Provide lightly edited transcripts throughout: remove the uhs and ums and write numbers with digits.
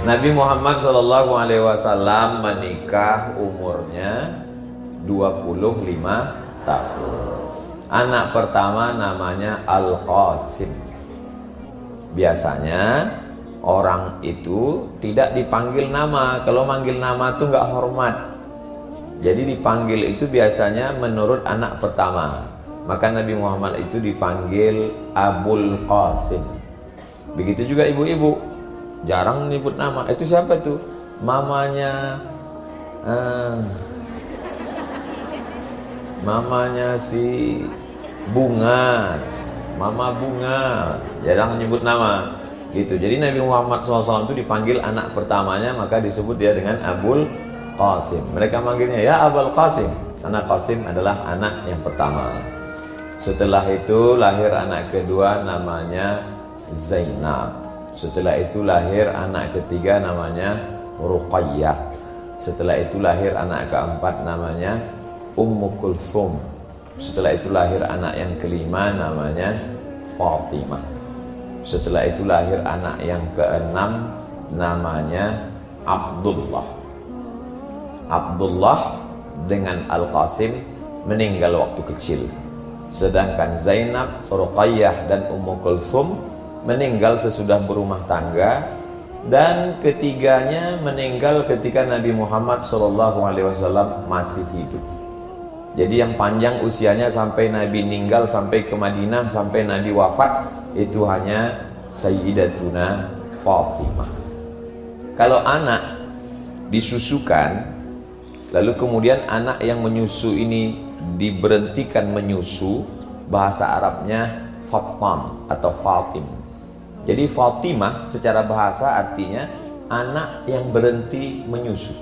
Nabi Muhammad SAW menikah umurnya 25 tahun. Anak pertama namanya Al-Qasim. Biasanya orang itu tidak dipanggil nama. Kalau manggil nama itu nggak hormat. Jadi dipanggil itu biasanya menurut anak pertama. Maka Nabi Muhammad itu dipanggil Abul Qasim. Begitu juga ibu-ibu, jarang menyebut nama. Itu siapa tuh? Mamanya mamanya si Bunga, Mama Bunga, jarang menyebut nama gitu. Jadi Nabi Muhammad SAW itu dipanggil anak pertamanya, maka disebut dia dengan Abul Qasim. Mereka manggilnya ya Abul Qasim, karena Qasim adalah anak yang pertama. Setelah itu lahir anak kedua namanya Zainab. Setelah itu lahir anak ketiga namanya Ruqayyah. Setelah itu lahir anak keempat namanya Ummu Kulthum. Setelah itu lahir anak yang kelima namanya Fatimah. Setelah itu lahir anak yang keenam namanya Abdullah. Abdullah dengan Al-Qasim meninggal waktu kecil. Sedangkan Zainab, Ruqayyah dan Ummu Kulthum meninggal sesudah berumah tangga. Dan ketiganya meninggal ketika Nabi Muhammad SAW masih hidup. Jadi yang panjang usianya sampai Nabi meninggal, sampai ke Madinah, sampai Nabi wafat, itu hanya Sayyidatuna Fatimah. Kalau anak disusukan, lalu kemudian anak yang menyusu ini diberhentikan menyusu, bahasa Arabnya Fatam atau Fatim. Jadi Fatimah secara bahasa artinya anak yang berhenti menyusu,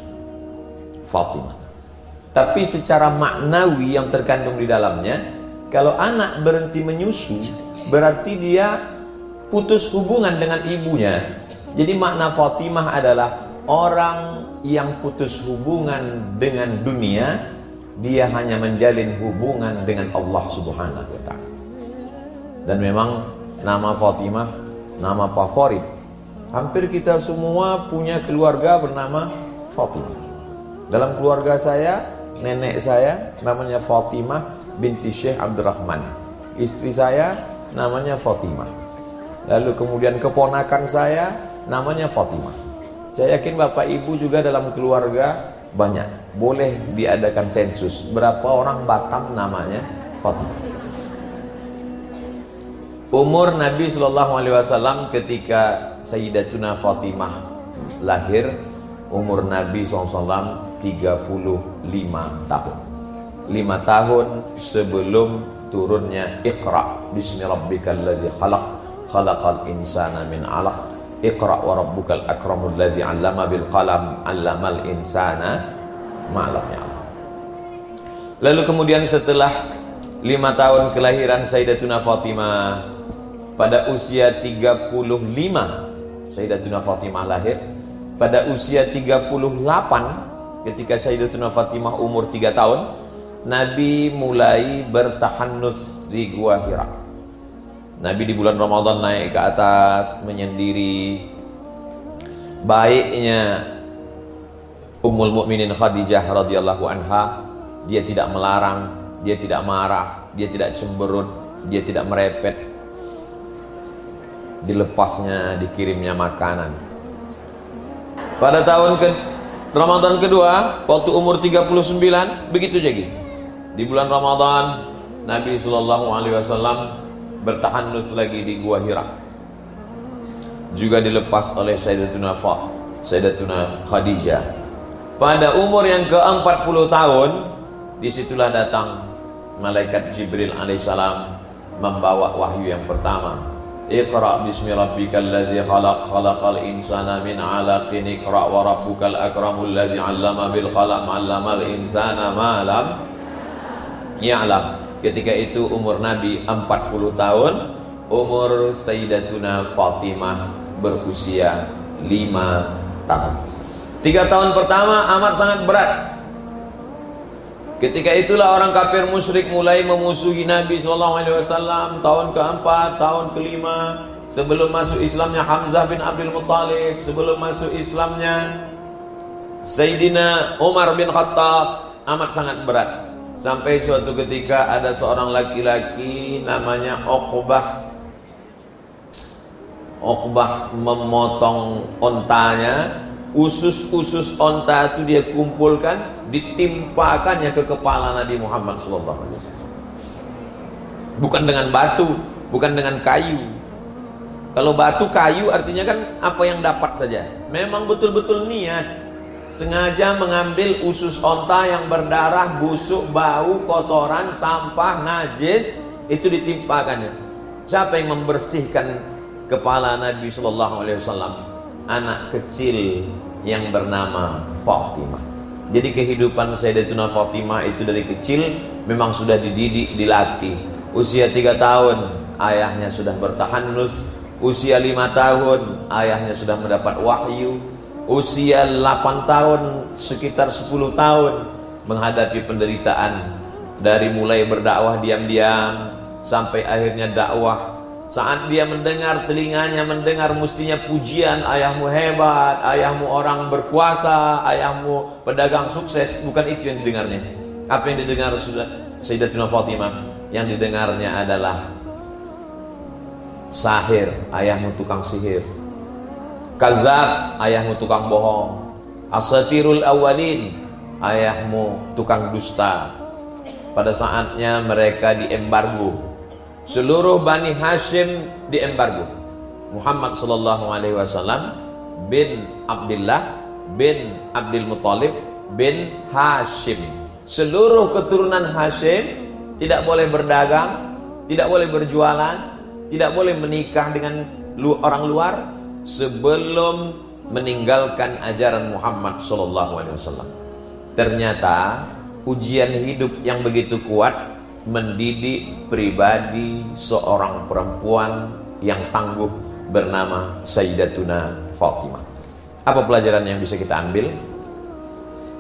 Fatimah. Tapi secara maknawi yang terkandung di dalamnya, kalau anak berhenti menyusu, berarti dia putus hubungan dengan ibunya. Jadi makna Fatimah adalah orang yang putus hubungan dengan dunia, dia hanya menjalin hubungan dengan Allah Subhanahu wa ta'ala. Dan memang nama Fatimah nama favorit. Hampir kita semua punya keluarga bernama Fatimah. Dalam keluarga saya, nenek saya namanya Fatimah binti Syekh Abdurrahman. Istri saya namanya Fatimah. Lalu kemudian keponakan saya namanya Fatimah. Saya yakin Bapak Ibu juga dalam keluarga banyak. Boleh diadakan sensus berapa orang Batam namanya Fatimah. Umur Nabi SAW ketika Sayyidatuna Fatimah lahir, umur Nabi SAW 35 tahun. 5 tahun sebelum turunnya Iqra bismi rabbikal ladzi khalaq khalaqal insana min 'alaq Iqra wa rabbukal akramul ladzi 'allama bil qalam 'allamal insana ma lam ya'lam. Lalu kemudian setelah 5 tahun kelahiran Sayyidatuna Fatimah, pada usia 35 Sayyidatuna Fatimah lahir. Pada usia 38 ketika Sayyidatuna Fatimah umur 3 tahun, Nabi mulai bertahannus di Gua Hira. Nabi di bulan Ramadan naik ke atas menyendiri. Baiknya Ummul Mukminin Khadijah radhiyallahu anha, dia tidak melarang, dia tidak marah, dia tidak cemberut, dia tidak merepet. Dilepasnya, dikirimnya makanan. Pada tahun Ramadan kedua, waktu umur 39, begitu jadi. Di bulan Ramadan, Nabi SAW bertahannus lagi di Gua Hira. Juga dilepas oleh Sayyidatuna Khadijah. Pada umur yang ke-40 tahun, disitulah datang malaikat Jibril alaihissalam membawa wahyu yang pertama. Iqra bismi rabbikal ladzi khalaq khalaqal insana min 'alaqin Iqra wa rabbukal akramul ladzi 'allama bil qalam 'allamal insana ma lam ya'lam. Ketika itu umur Nabi 40 tahun, umur Sayyidatuna Fatimah berusia 5 tahun. 3 tahun pertama amat sangat berat. Ketika itulah orang kafir musyrik mulai memusuhi Nabi SAW. Tahun keempat, tahun kelima, sebelum masuk Islamnya Hamzah bin Abdul Muttalib, sebelum masuk Islamnya Sayyidina Umar bin Khattab, amat sangat berat. Sampai suatu ketika ada seorang laki-laki namanya Uqbah memotong ontanya, usus-usus onta itu dia kumpulkan, ditimpakannya ke kepala Nabi Muhammad SAW. Bukan dengan batu, bukan dengan kayu. Kalau batu kayu artinya kan apa yang dapat saja. Memang betul-betul niat, sengaja mengambil usus onta yang berdarah, busuk, bau, kotoran, sampah, najis, itu ditimpakannya. Siapa yang membersihkan kepala Nabi SAW? Anak kecil yang bernama Fatimah. Jadi kehidupan Sayyidatuna Fatimah itu dari kecil memang sudah dididik, dilatih. Usia 3 tahun ayahnya sudah bertahanus, usia 5 tahun ayahnya sudah mendapat wahyu, usia 8 tahun sekitar 10 tahun menghadapi penderitaan, dari mulai berdakwah diam-diam sampai akhirnya dakwah. Saat dia mendengar, telinganya mendengar mestinya pujian, ayahmu hebat, ayahmu orang berkuasa, ayahmu pedagang sukses. Bukan itu yang didengarnya. Apa yang didengar Sayyidatuna Fatimah? Yang didengarnya adalah sahir, ayahmu tukang sihir. Kadzab, ayahmu tukang bohong. Asatirul awalin, ayahmu tukang dusta. Pada saatnya mereka diembargo. Seluruh Bani Hashim diembargo. Muhammad sallallahu alaihi wasallam bin Abdullah bin Abdul Muttalib bin Hashim. Seluruh keturunan Hashim tidak boleh berdagang, tidak boleh berjualan, tidak boleh menikah dengan orang luar sebelum meninggalkan ajaran Muhammad sallallahu alaihi wasallam. Ternyata ujian hidup yang begitu kuat mendidik pribadi seorang perempuan yang tangguh bernama Sayyidatuna Fatimah. Apa pelajaran yang bisa kita ambil?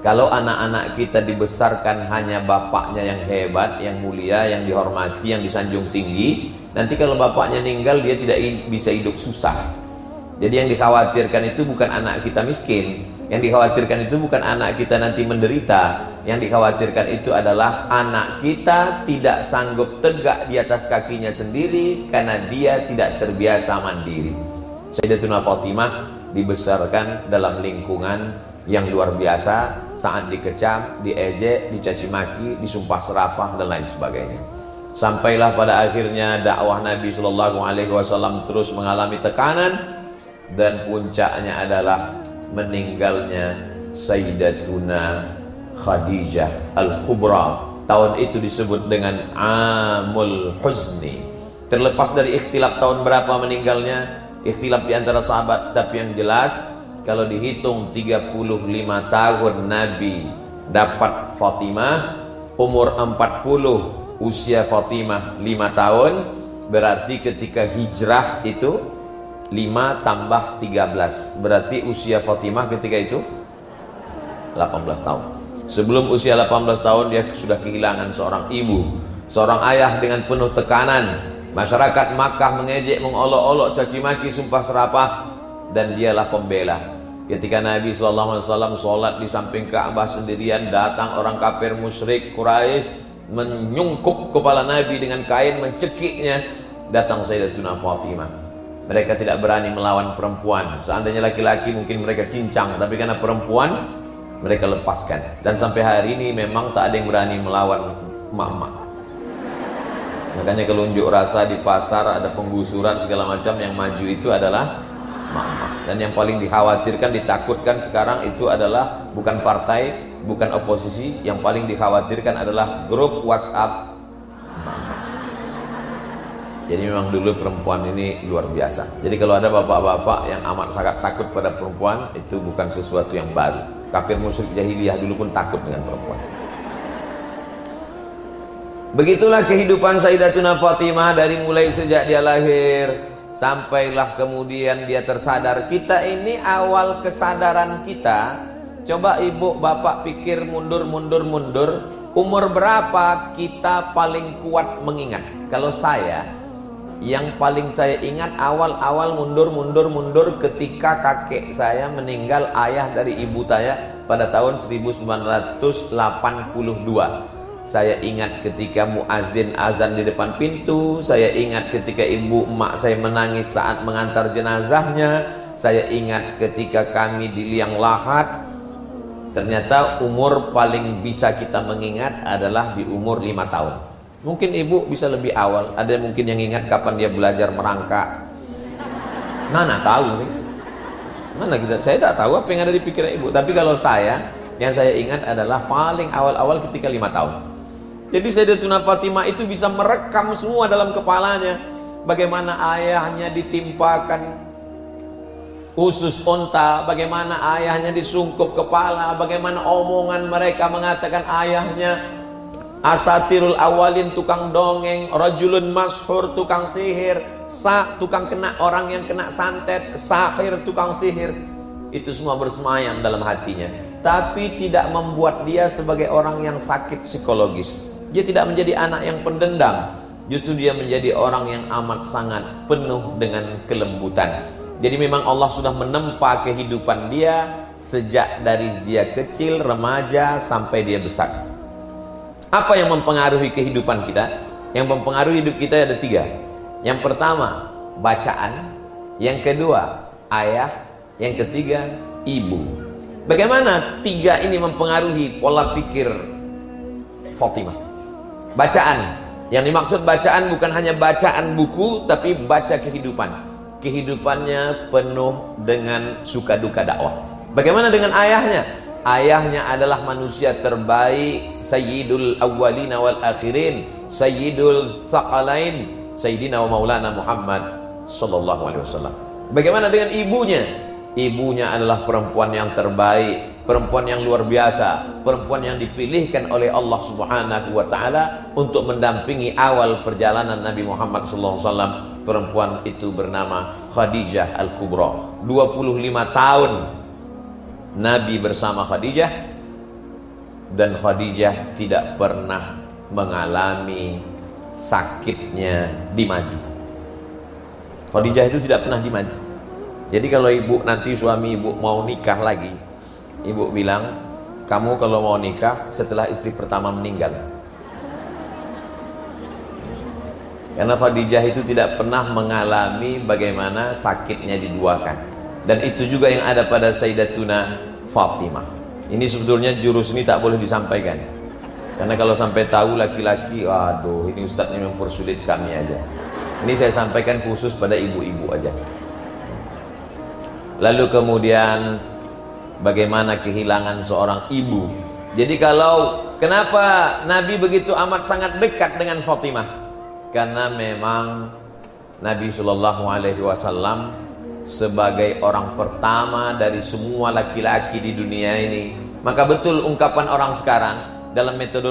Kalau anak-anak kita dibesarkan hanya bapaknya yang hebat, yang mulia, yang dihormati, yang disanjung tinggi, nanti kalau bapaknya meninggal dia tidak bisa hidup susah. Jadi yang dikhawatirkan itu bukan anak kita miskin, yang dikhawatirkan itu bukan anak kita nanti menderita. Yang dikhawatirkan itu adalah anak kita tidak sanggup tegak di atas kakinya sendiri karena dia tidak terbiasa mandiri. Sayyidatuna Fatimah dibesarkan dalam lingkungan yang luar biasa. Saat dikecam, diejek, dicaci maki, disumpah serapah dan lain sebagainya. Sampailah pada akhirnya dakwah Nabi Shallallahu Alaihi Wasallam terus mengalami tekanan, dan puncaknya adalah meninggalnya Sayyidatuna Khadijah Al-Kubra. Tahun itu disebut dengan Amul Huzni. Terlepas dari ikhtilaf tahun berapa meninggalnya, ikhtilaf di antara sahabat, tapi yang jelas kalau dihitung 35 tahun Nabi dapat Fatimah, umur 40 usia Fatimah 5 tahun, berarti ketika hijrah itu 5 tambah 13, berarti usia Fatimah ketika itu 18 tahun. Sebelum usia 18 tahun dia sudah kehilangan seorang ibu, seorang ayah dengan penuh tekanan. Masyarakat Makkah mengejek, mengolok-olok, caci maki, sumpah serapah, dan dialah pembela. Ketika Nabi SAW sholat di samping Ka'bah sendirian, datang orang kafir musyrik Quraisy menyungkup kepala Nabi dengan kain, mencekiknya. Datang Sayyidatuna Fatimah. Mereka tidak berani melawan perempuan. Seandainya laki-laki mungkin mereka cincang, tapi karena perempuan mereka lepaskan. Dan sampai hari ini memang tak ada yang berani melawan emak-emak. Makanya kalau unjuk rasa di pasar, ada penggusuran segala macam, yang maju itu adalah emak-emak. Dan yang paling dikhawatirkan, ditakutkan sekarang itu adalah bukan partai, bukan oposisi. Yang paling dikhawatirkan adalah grup WhatsApp emak-emak. Jadi memang dulu perempuan ini luar biasa. Jadi kalau ada bapak-bapak yang amat sangat takut pada perempuan, itu bukan sesuatu yang baru. Kafir musyrik jahiliyah dulu pun takut dengan perempuan. Begitulah kehidupan Sayyidatuna Fatimah dari mulai sejak dia lahir sampailah kemudian dia tersadar. Kita ini awal kesadaran kita. Coba ibu bapak pikir mundur. Umur berapa kita paling kuat mengingat? Kalau saya Yang paling saya ingat awal-awal mundur ketika kakek saya meninggal, ayah dari ibu saya, pada tahun 1982. Saya ingat ketika muazin azan di depan pintu. Saya ingat ketika ibu emak saya menangis saat mengantar jenazahnya. Saya ingat ketika kami di liang lahat. Ternyata umur paling bisa kita mengingat adalah di umur 5 tahun. Mungkin ibu bisa lebih awal. Ada mungkin yang ingat kapan dia belajar merangkak. Mana tahu sih. Mana kita, saya tak tahu apa yang ada di pikiran ibu. Tapi kalau saya, yang saya ingat adalah paling awal-awal ketika 5 tahun. Jadi Sayyidatuna Fatimah itu bisa merekam semua dalam kepalanya. Bagaimana ayahnya ditimpakan usus unta, bagaimana ayahnya disungkup kepala, bagaimana omongan mereka mengatakan ayahnya asatirul awalin, tukang dongeng, rajulun mashur, tukang sihir, tukang kena, orang yang kena santet, sahir, tukang sihir. Itu semua bersemayam dalam hatinya, tapi tidak membuat dia sebagai orang yang sakit psikologis. Dia tidak menjadi anak yang pendendam, justru dia menjadi orang yang amat sangat penuh dengan kelembutan. Jadi memang Allah sudah menempa kehidupan dia sejak dari dia kecil, remaja, sampai dia besar. Apa yang mempengaruhi kehidupan kita? Yang mempengaruhi hidup kita ada 3. Yang pertama, bacaan. Yang kedua, ayah. Yang ketiga, ibu. Bagaimana 3 ini mempengaruhi pola pikir Fatimah? Bacaan. Yang dimaksud bacaan bukan hanya bacaan buku, tapi baca kehidupan. Kehidupannya penuh dengan suka duka dakwah. Bagaimana dengan ayahnya? Ayahnya adalah manusia terbaik, Sayyidul Awwalina wal Akhirin, Sayyidul Thaqalain, Sayyidina wa Maulana Muhammad sallallahu alaihi wasallam. Bagaimana dengan ibunya? Ibunya adalah perempuan yang terbaik, perempuan yang luar biasa, perempuan yang dipilihkan oleh Allah Subhanahu wa taala untuk mendampingi awal perjalanan Nabi Muhammad sallallahu alaihi wasallam. Perempuan itu bernama Khadijah Al-Kubra. 25 tahun Nabi bersama Khadijah, dan Khadijah tidak pernah mengalami sakitnya di madu. Khadijah itu tidak pernah di madu. Jadi kalau ibu nanti suami ibu mau nikah lagi, ibu bilang, kamu kalau mau nikah setelah istri pertama meninggal. Karena Khadijah itu tidak pernah mengalami bagaimana sakitnya diduakan. Dan itu juga yang ada pada Sayyidatuna Fatimah. Ini sebetulnya jurus ini tak boleh disampaikan. Karena kalau sampai tahu laki-laki, aduh ini ustadznya mempersulit kami aja. Ini saya sampaikan khusus pada ibu-ibu aja. Lalu kemudian bagaimana kehilangan seorang ibu. Jadi kenapa Nabi begitu amat sangat dekat dengan Fatimah? Karena memang Nabi Shallallahu Alaihi Wasallam sebagai orang pertama dari semua laki-laki di dunia ini. Maka betul ungkapan orang sekarang dalam metode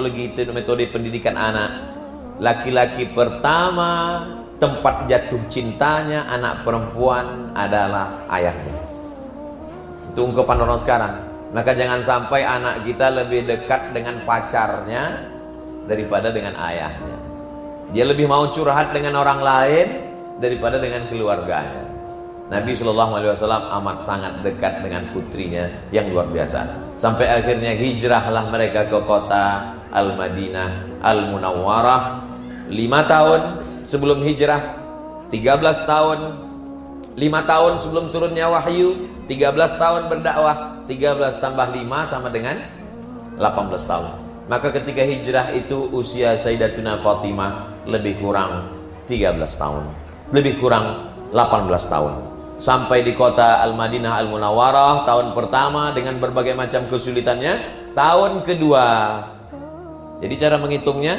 pendidikan anak, laki-laki pertama tempat jatuh cintanya anak perempuan adalah ayahnya. Itu ungkapan orang sekarang. Maka jangan sampai anak kita lebih dekat dengan pacarnya daripada dengan ayahnya. Dia lebih mau curhat dengan orang lain daripada dengan keluarganya. Nabi SAW amat sangat dekat dengan putrinya yang luar biasa. Sampai akhirnya hijrahlah mereka ke kota Al-Madinah Al-Munawwarah. 5 tahun sebelum hijrah, 13 tahun, 5 tahun sebelum turunnya wahyu, 13 tahun berdakwah, 13 tambah 5 sama dengan 18 tahun. Maka ketika hijrah itu usia Sayyidatuna Fatimah lebih kurang 13 tahun, lebih kurang 18 tahun. Sampai di kota Al-Madinah Al-Munawwarah tahun pertama dengan berbagai macam kesulitannya. Tahun kedua, jadi cara menghitungnya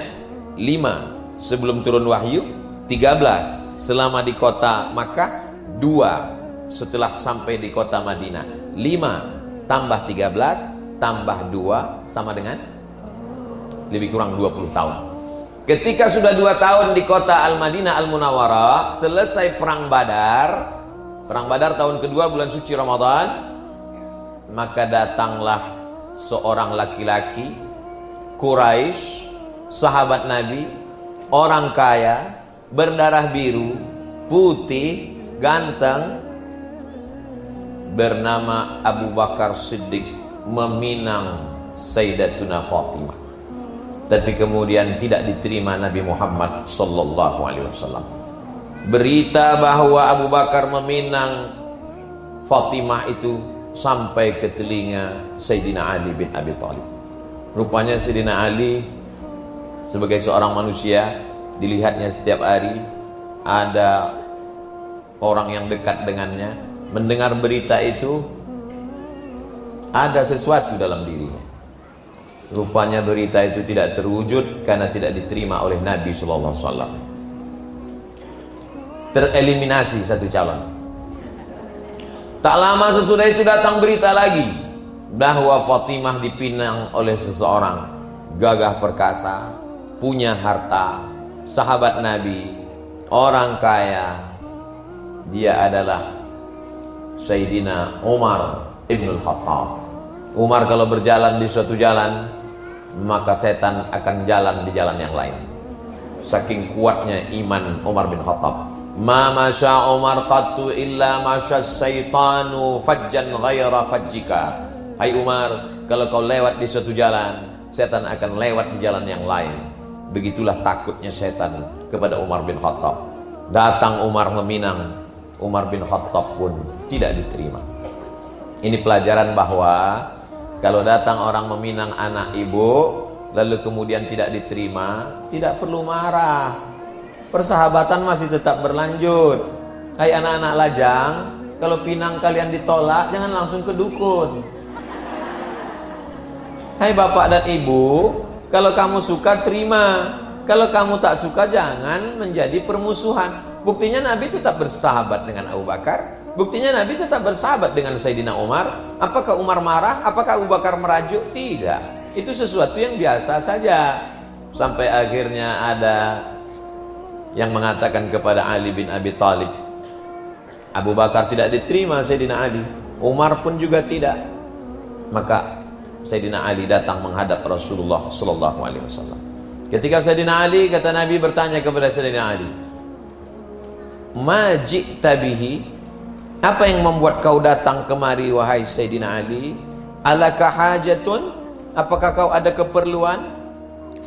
5 sebelum turun wahyu, 13 selama di kota Makkah, 2 setelah sampai di kota Madinah. 5 tambah 13 tambah 2 sama dengan lebih kurang 20 tahun. Ketika sudah 2 tahun di kota Al-Madinah Al-Munawwarah, selesai perang Badar. Perang Badar tahun kedua bulan suci Ramadan, maka datanglah seorang laki-laki Quraisy, sahabat Nabi, orang kaya, berdarah biru, putih, ganteng, bernama Abu Bakar Siddiq meminang Sayyidatuna Fatimah. Tapi kemudian tidak diterima Nabi Muhammad sallallahu alaihi wasallam. Berita bahwa Abu Bakar meminang Fatimah itu sampai ke telinga Sayyidina Ali bin Abi Thalib. Rupanya Sayyidina Ali sebagai seorang manusia, dilihatnya setiap hari ada orang yang dekat dengannya, mendengar berita itu ada sesuatu dalam dirinya. Rupanya berita itu tidak terwujud karena tidak diterima oleh Nabi sallallahu alaihi wasallam. Tereliminasi satu calon. Tak lama sesudah itu datang berita lagi bahwa Fatimah dipinang oleh seseorang gagah perkasa, punya harta, sahabat Nabi, orang kaya. Dia adalah Sayyidina Umar Ibn Khattab. Umar kalau berjalan di suatu jalan, maka setan akan jalan di jalan yang lain. Saking kuatnya iman Umar bin Khattab. Ma masya Umar qattu illa masya syaitanu fajjan ghaira fajjika. Hai Umar, kalau kau lewat di suatu jalan, setan akan lewat di jalan yang lain. Begitulah takutnya setan kepada Umar bin Khattab. Datang Umar meminang, Umar bin Khattab pun tidak diterima. Ini pelajaran bahwa kalau datang orang meminang anak ibu lalu kemudian tidak diterima, tidak perlu marah. Persahabatan masih tetap berlanjut. Hai anak-anak lajang, kalau pinang kalian ditolak, jangan langsung ke dukun. Hai bapak dan ibu, kalau kamu suka terima, kalau kamu tak suka jangan menjadi permusuhan. Buktinya Nabi tetap bersahabat dengan Abu Bakar. Buktinya Nabi tetap bersahabat dengan Sayyidina Umar. Apakah Umar marah? Apakah Abu Bakar merajuk? Tidak. Itu sesuatu yang biasa saja. Sampai akhirnya ada yang mengatakan kepada Ali bin Abi Thalib, Abu Bakar tidak diterima Sayyidina Ali, Umar pun juga tidak. Maka Sayyidina Ali datang menghadap Rasulullah sallallahu alaihi wasallam. Ketika Sayyidina Ali, kata Nabi bertanya kepada Sayyidina Ali, "Ma ji'ta bihi?" Apa yang membuat kau datang kemari wahai Sayyidina Ali? Alaka hajatun? Apakah kau ada keperluan?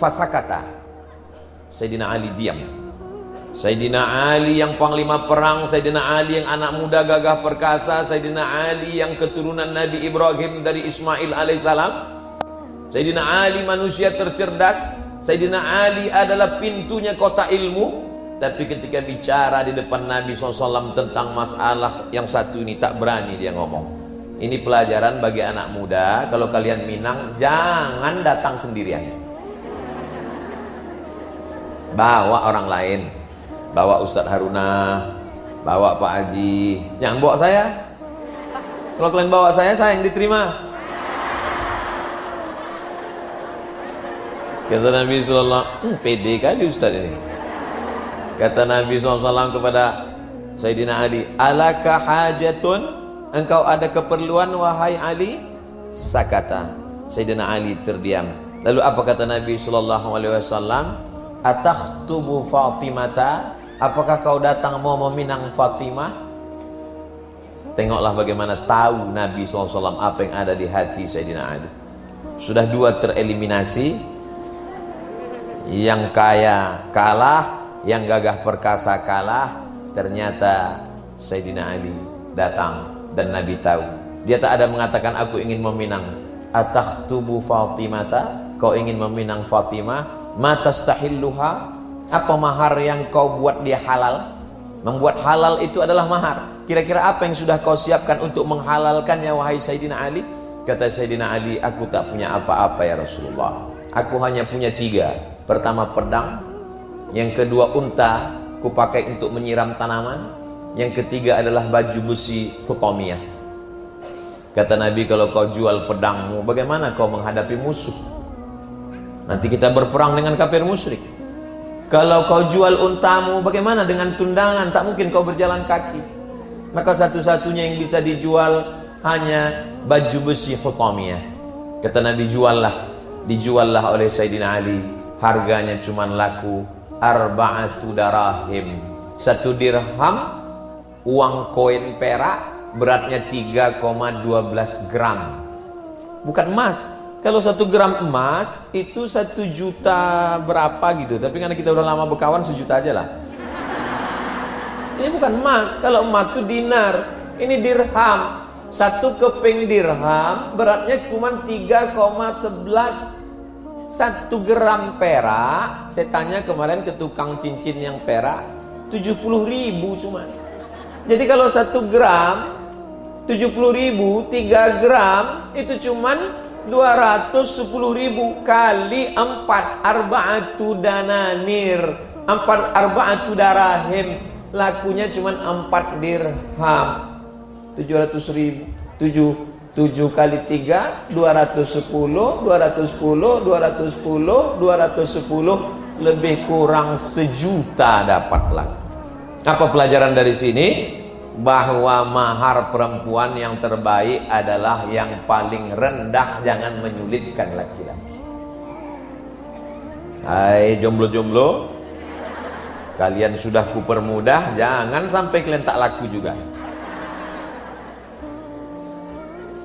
Fasakata. Sayyidina Ali diam. Sayyidina Ali yang panglima perang, Sayyidina Ali yang anak muda gagah perkasa, Sayyidina Ali yang keturunan Nabi Ibrahim dari Ismail alaihissalam, Sayyidina Ali manusia tercerdas, Sayyidina Ali adalah pintunya kota ilmu. Tapi ketika bicara di depan Nabi SAW tentang masalah yang satu ini, tak berani dia ngomong. Ini pelajaran bagi anak muda. Kalau kalian minang, jangan datang sendirian, bawa orang lain. Bawa Ustadz Haruna, bawa Pak Haji, jangan bawa saya. Kalau kalian bawa saya yang diterima. Kata Nabi SAW, pede kali Ustadz ini. Kata Nabi SAW kepada Sayyidina Ali, alaka hajatun? Engkau ada keperluan wahai Ali? Sakata. Sayyidina Ali terdiam. Lalu apa kata Nabi SAW? Atakhtubu Fatimata? Apakah kau datang mau meminang Fatimah? Tengoklah bagaimana tahu Nabi SAW apa yang ada di hati Sayyidina Ali. Sudah dua tereliminasi. Yang kaya kalah, yang gagah perkasa kalah. Ternyata Sayyidina Ali datang dan Nabi tahu. Dia tak ada mengatakan aku ingin meminang. Atakhtubu Fatimata? Kau ingin meminang Fatimah? Matastahilluha? Apa mahar yang kau buat dia halal? Membuat halal itu adalah mahar. Kira-kira apa yang sudah kau siapkan untuk menghalalkannya wahai Sayyidina Ali? Kata Sayyidina Ali, aku tak punya apa-apa ya Rasulullah. Aku hanya punya 3. Pertama pedang, yang kedua unta, ku pakai untuk menyiram tanaman, yang ketiga adalah baju besi khutamiyah. Kata Nabi, kalau kau jual pedangmu, bagaimana kau menghadapi musuh? Nanti kita berperang dengan kafir musyrik. Kalau kau jual untamu, bagaimana dengan tundangan? Tak mungkin kau berjalan kaki. Maka satu-satunya yang bisa dijual hanya baju besi khutamiyah. Kata Nabi, juallah. Dijuallah oleh Sayyidina Ali. Harganya cuma laku arba'atu darahim. 1 dirham uang koin perak beratnya 3,12 gram. Bukan emas. Kalau 1 gram emas itu 1 juta berapa gitu. Tapi karena kita udah lama berkawan, 1 juta aja lah. Ini bukan emas. Kalau emas itu dinar. Ini dirham. 1 keping dirham beratnya cuma 3,11. 1 gram perak, saya tanya kemarin ke tukang cincin yang perak, 70.000 cuma. Jadi kalau 1 gram 70.000, 3 gram itu cuma 210.000 kali 4, arba'atu dananir, 4 darahim, lakunya cuma 4 dirham, 700.000. 7 kali 3 210, 210 lebih kurang 1 juta dapatlah. Apa pelajaran dari sini? Bahwa mahar perempuan yang terbaik adalah yang paling rendah, jangan menyulitkan laki-laki. Hai jomblo-jomblo, kalian sudah kupermudah, jangan sampai kalian tak laku juga.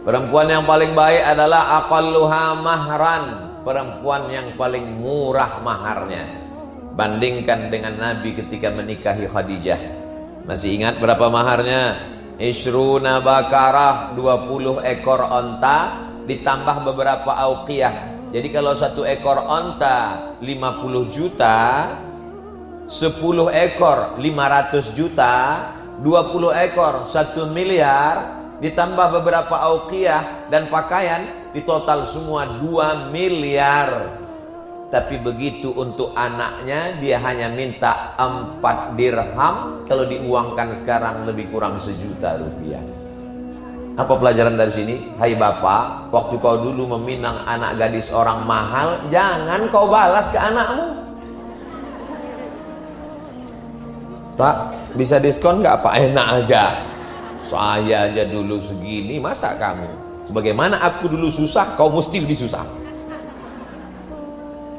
Perempuan yang paling baik adalah aqalluha mahran, perempuan yang paling murah maharnya. Bandingkan dengan Nabi ketika menikahi Khadijah. Masih ingat berapa maharnya? Ishruna bakarah, 20 ekor onta ditambah beberapa auqiyah. Jadi kalau 1 ekor onta 50 juta, 10 ekor 500 juta, 20 ekor 1 miliar, ditambah beberapa auqiyah dan pakaian, di total semua 2 miliar. Tapi begitu untuk anaknya, dia hanya minta 4 dirham, kalau diuangkan sekarang lebih kurang 1 juta rupiah. Apa pelajaran dari sini? Hai bapak, waktu kau dulu meminang anak gadis orang mahal, jangan kau balas ke anakmu. Pak, bisa diskon nggak Pak? Enak aja. Saya aja dulu segini, masa kamu? Sebagaimana aku dulu susah, kau mesti lebih susah.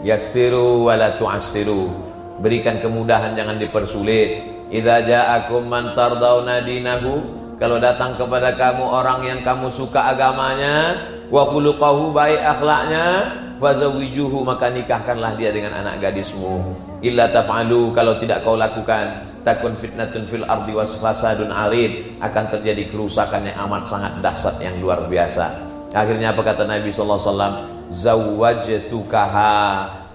Yassiru wa la tu'assiru, berikan kemudahan, jangan dipersulit. Idza ja'akum man tardawna dinahu, kalau datang kepada kamu orang yang kamu suka agamanya, wa khuluquhu, baik akhlaknya, fazawijuhu, maka nikahkanlah dia dengan anak gadismu. Illa taf'alu, kalau tidak kau lakukan, takun fitnatun fil ardi wasfasadun arid, akan terjadi kerusakan yang amat sangat dahsyat yang luar biasa. Akhirnya apa kata Nabi sallallahu alaihi wasallam? Zawwajtukaha,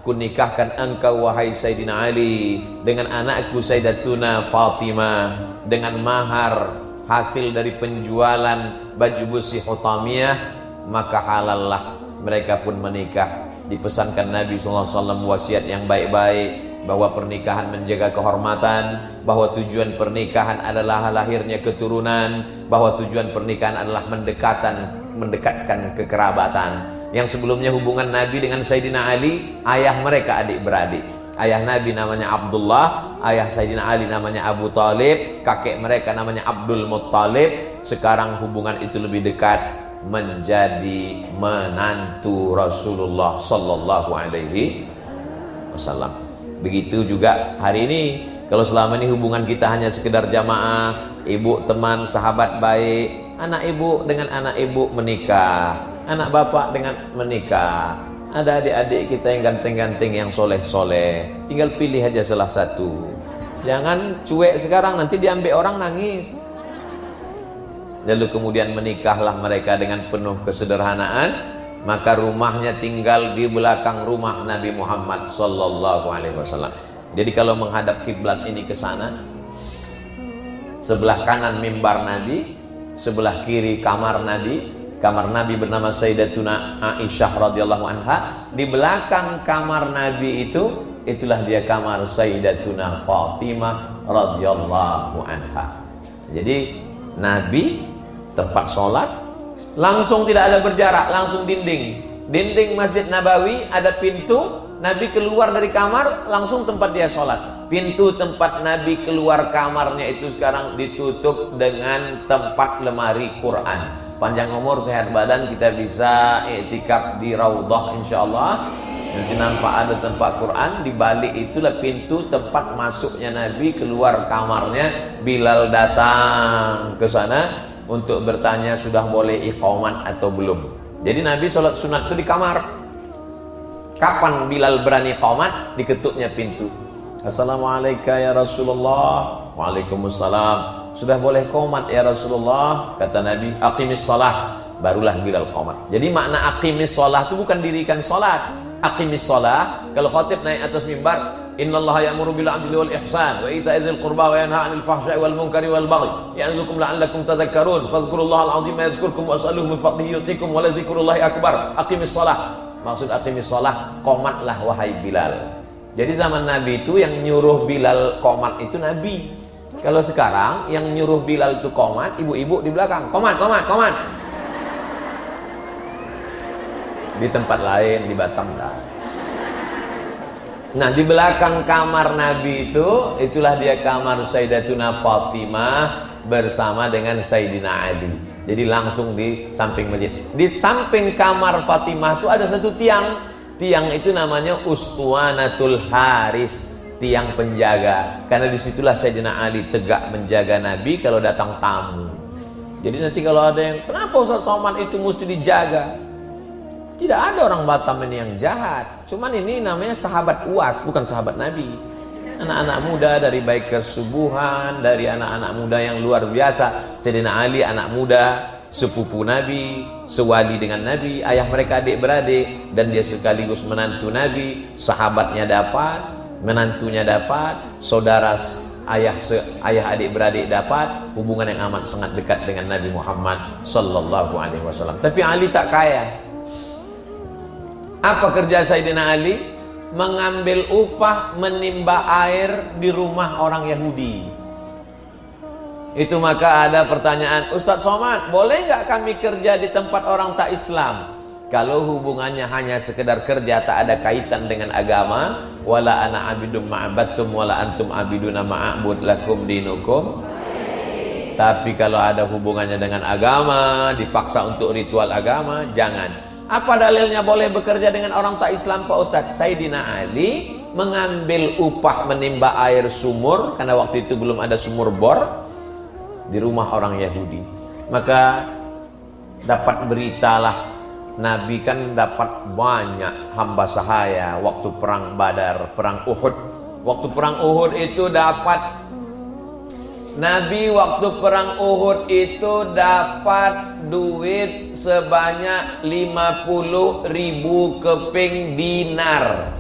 kunikahkan engkau wahai Sayyidina Ali dengan anakku Sayyidatuna Fatimah dengan mahar hasil dari penjualan baju besi Hutamiyah, maka halallah mereka pun menikah. Dipesankan Nabi sallallahu alaihi wasallam wasiat yang baik-baik, bahwa pernikahan menjaga kehormatan, bahwa tujuan pernikahan adalah lahirnya keturunan, bahwa tujuan pernikahan adalah mendekatkan kekerabatan. Yang sebelumnya hubungan Nabi dengan Sayyidina Ali, ayah mereka adik-beradik. Ayah Nabi namanya Abdullah, ayah Sayyidina Ali namanya Abu Talib, kakek mereka namanya Abdul Muttalib. Sekarang hubungan itu lebih dekat, menjadi menantu Rasulullah sallallahu alaihi wasallam. Begitu juga hari ini. Kalau selama ini hubungan kita hanya sekedar jamaah, ibu, teman, sahabat baik, anak ibu dengan anak ibu menikah, anak bapak dengan menikah, ada adik-adik kita yang ganteng-ganteng, yang soleh-soleh, tinggal pilih aja salah satu. Jangan cuek sekarang, nanti diambil orang nangis. Lalu kemudian menikahlah mereka dengan penuh kesederhanaan. Maka rumahnya tinggal di belakang rumah Nabi Muhammad sallallahu alaihi wasallam. Jadi kalau menghadap kiblat ini ke sana, sebelah kanan mimbar Nabi, sebelah kiri kamar Nabi. Kamar Nabi bernama Sayyidatuna Aisyah radhiyallahu anha. Di belakang kamar Nabi itu, itulah dia kamar Sayyidatuna Fatimah radhiyallahu anha. Jadi Nabi tempat sholat langsung tidak ada berjarak, langsung dinding Masjid Nabawi, ada pintu. Nabi keluar dari kamar, langsung tempat dia sholat. Pintu tempat Nabi keluar kamarnya itu sekarang ditutup dengan tempat lemari Quran. Panjang umur sehat badan, kita bisa iktikaf di Raudhah insyaallah. Nanti nampak ada tempat Quran, di balik itulah pintu tempat masuknya Nabi, keluar kamarnya. Bilal datang ke sana untuk bertanya sudah boleh iqamat atau belum. Jadi Nabi sholat sunat itu di kamar. Kapan Bilal berani iqamat? Diketuknya pintu. Assalamualaikum ya Rasulullah. Waalaikumsalam. Sudah boleh qomat ya Rasulullah. Kata Nabi, aqimis salah. Barulah Bilal qomat. Jadi makna aqimis salah itu bukan dirikan salat. Aqimis salah, kalau khatib naik atas mimbar, innallaha ya'muru bil 'adli wal ihsan wa ita'i dzil qurba wa yanha 'anil fahsya'i wal munkari wal baghi ya'idzukum la'allakum tadhakkarun fadhkurullaha al-'azima yadhkurkum was'aluhu min fadlihi yu'tikum wa la dzikrullahi akbar. Aqimis salah. Maksud aqimis salah, qomatlah wahai Bilal. Jadi zaman Nabi itu yang nyuruh Bilal qomat itu Nabi. Kalau sekarang yang nyuruh Bilal itu qomat, ibu-ibu di belakang, qomat, qomat, qomat. Di tempat lain, di Batam dah. Nah, di belakang kamar Nabi itu, itulah dia kamar Sayyidatuna Fatimah bersama dengan Sayyidina Ali. Jadi langsung di samping masjid. Di samping kamar Fatimah itu ada satu tiang. Tiang itu namanya Ustuwanatul Haris, tiang penjaga. Karena disitulah Sayyidina Ali tegak menjaga Nabi kalau datang tamu. Jadi nanti kalau ada yang, kenapa Ustaz Somad itu mesti dijaga? Tidak ada orang Batam ini yang jahat. Cuman ini namanya sahabat UAS, bukan sahabat Nabi. Anak-anak muda dari Bikers Subuhan, dari anak-anak muda yang luar biasa. Sayyidina Ali anak muda, sepupu Nabi, sewali dengan Nabi, ayah mereka adik-beradik, dan dia sekaligus menantu Nabi. Sahabatnya dapat, menantunya dapat, saudara ayah adik-beradik dapat, hubungan yang amat sangat dekat dengan Nabi Muhammad sallallahu alaihi wasallam. Tapi Ali tak kaya. Apa kerja Sayyidina Ali? Mengambil upah menimba air di rumah orang Yahudi. Itu maka ada pertanyaan, Ustaz Somad, boleh nggak kami kerja di tempat orang tak Islam? Kalau hubungannya hanya sekedar kerja, tak ada kaitan dengan agama, wala ana abidum ma'abattum wala antum abiduna ma'abud lakum dinukum. Tapi kalau ada hubungannya dengan agama, dipaksa untuk ritual agama, jangan. Apa dalilnya boleh bekerja dengan orang tak Islam Pak Ustaz? Sayyidina Ali mengambil upah menimba air sumur, karena waktu itu belum ada sumur bor, di rumah orang Yahudi. Maka dapat beritalah, Nabi kan dapat banyak hamba sahaya waktu perang Badar, perang Uhud. Waktu perang Uhud itu dapat, Nabi waktu perang Uhud itu dapat duit sebanyak 50.000 keping dinar.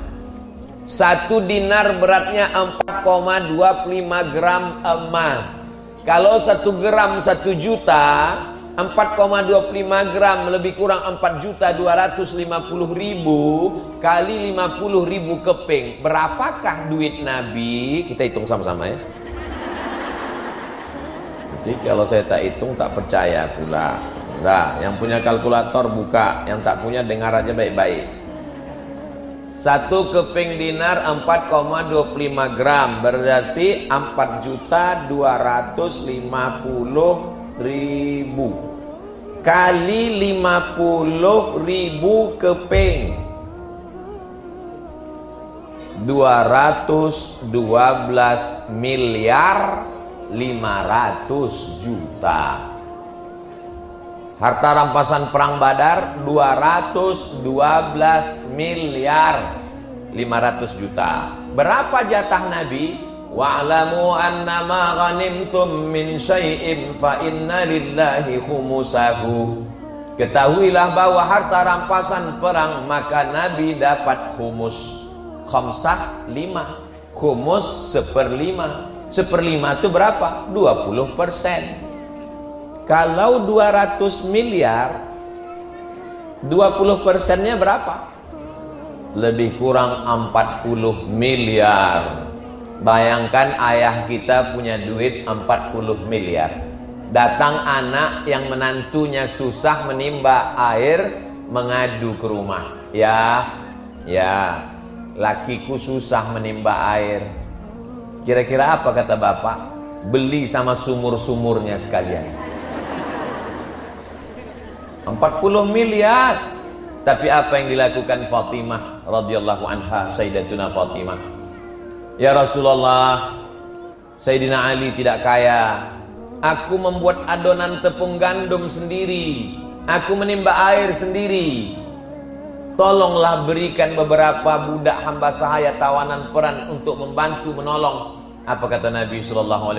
Satu dinar beratnya 4,25 gram emas. Kalau 1 gram 1 juta, 4,25 gram lebih kurang 4.250.000 kali 50.000 keping. Berapakah duit Nabi? Kita hitung sama-sama ya. Jadi kalau saya tak hitung tak percaya pula. Nah, yang punya kalkulator buka, yang tak punya dengar aja baik-baik. 1 keping dinar 4,25 gram berarti 4.250.000 kali 50.000 keping, 212 miliar 500 juta. Harta rampasan perang Badar 212 miliar 500 juta. Berapa jatah Nabi? Wa'lamu annama ghanimtum min syai'in fa inna lillahi khumusahu. Ketahuilah bahwa harta rampasan perang maka Nabi dapat khumus. Khamsah 5, khumus 1/5. 1/5 itu berapa? 20%. Kalau 200 miliar, 20%-nya berapa? Lebih kurang 40 miliar. Bayangkan ayah kita punya duit 40 miliar. Datang anak yang menantunya susah menimba air, mengadu ke rumah. Ya, lakiku susah menimba air. Kira-kira apa kata bapak? Beli sama sumur-sumurnya sekalian. 40 miliar. Tapi apa yang dilakukan Fatimah radhiyallahu anha, Sayyidatuna Fatimah? Ya Rasulullah, Sayyidina Ali tidak kaya. Aku membuat adonan tepung gandum sendiri. Aku menimba air sendiri. Tolonglah berikan beberapa budak hamba sahaya tawanan peran untuk membantu menolong. Apa kata Nabi SAW?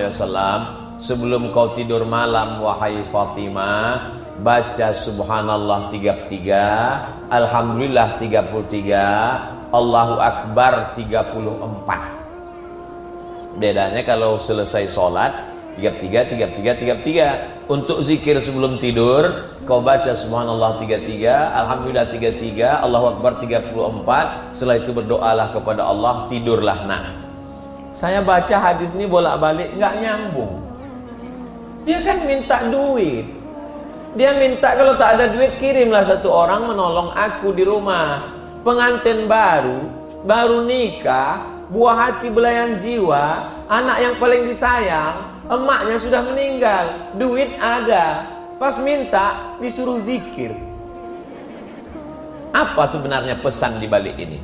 Sebelum kau tidur malam, wahai Fatimah, baca subhanallah 33, alhamdulillah 33, Allahu Akbar 34. Bedanya kalau selesai sholat 33, 33, 33. Untuk zikir sebelum tidur, kau baca subhanallah 33, alhamdulillah 33, Allahu Akbar 34. Setelah itu berdoalah kepada Allah, tidurlah nak. Saya baca hadis ini bolak-balik nggak nyambung. Dia kan minta duit. Dia minta kalau tak ada duit kirimlah satu orang menolong aku di rumah. Pengantin baru nikah, buah hati belayan jiwa, anak yang paling disayang, emaknya sudah meninggal, duit ada, pas minta disuruh zikir. Apa sebenarnya pesan di balik ini?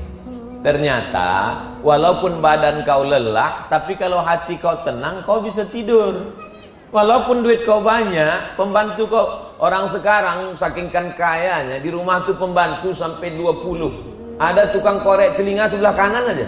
Ternyata walaupun badan kau lelah, tapi kalau hati kau tenang, kau bisa tidur. Walaupun duit kau banyak, pembantu kau, orang sekarang saking kan kayanya, di rumah tuh pembantu sampai 20. Ada tukang korek telinga sebelah kanan aja.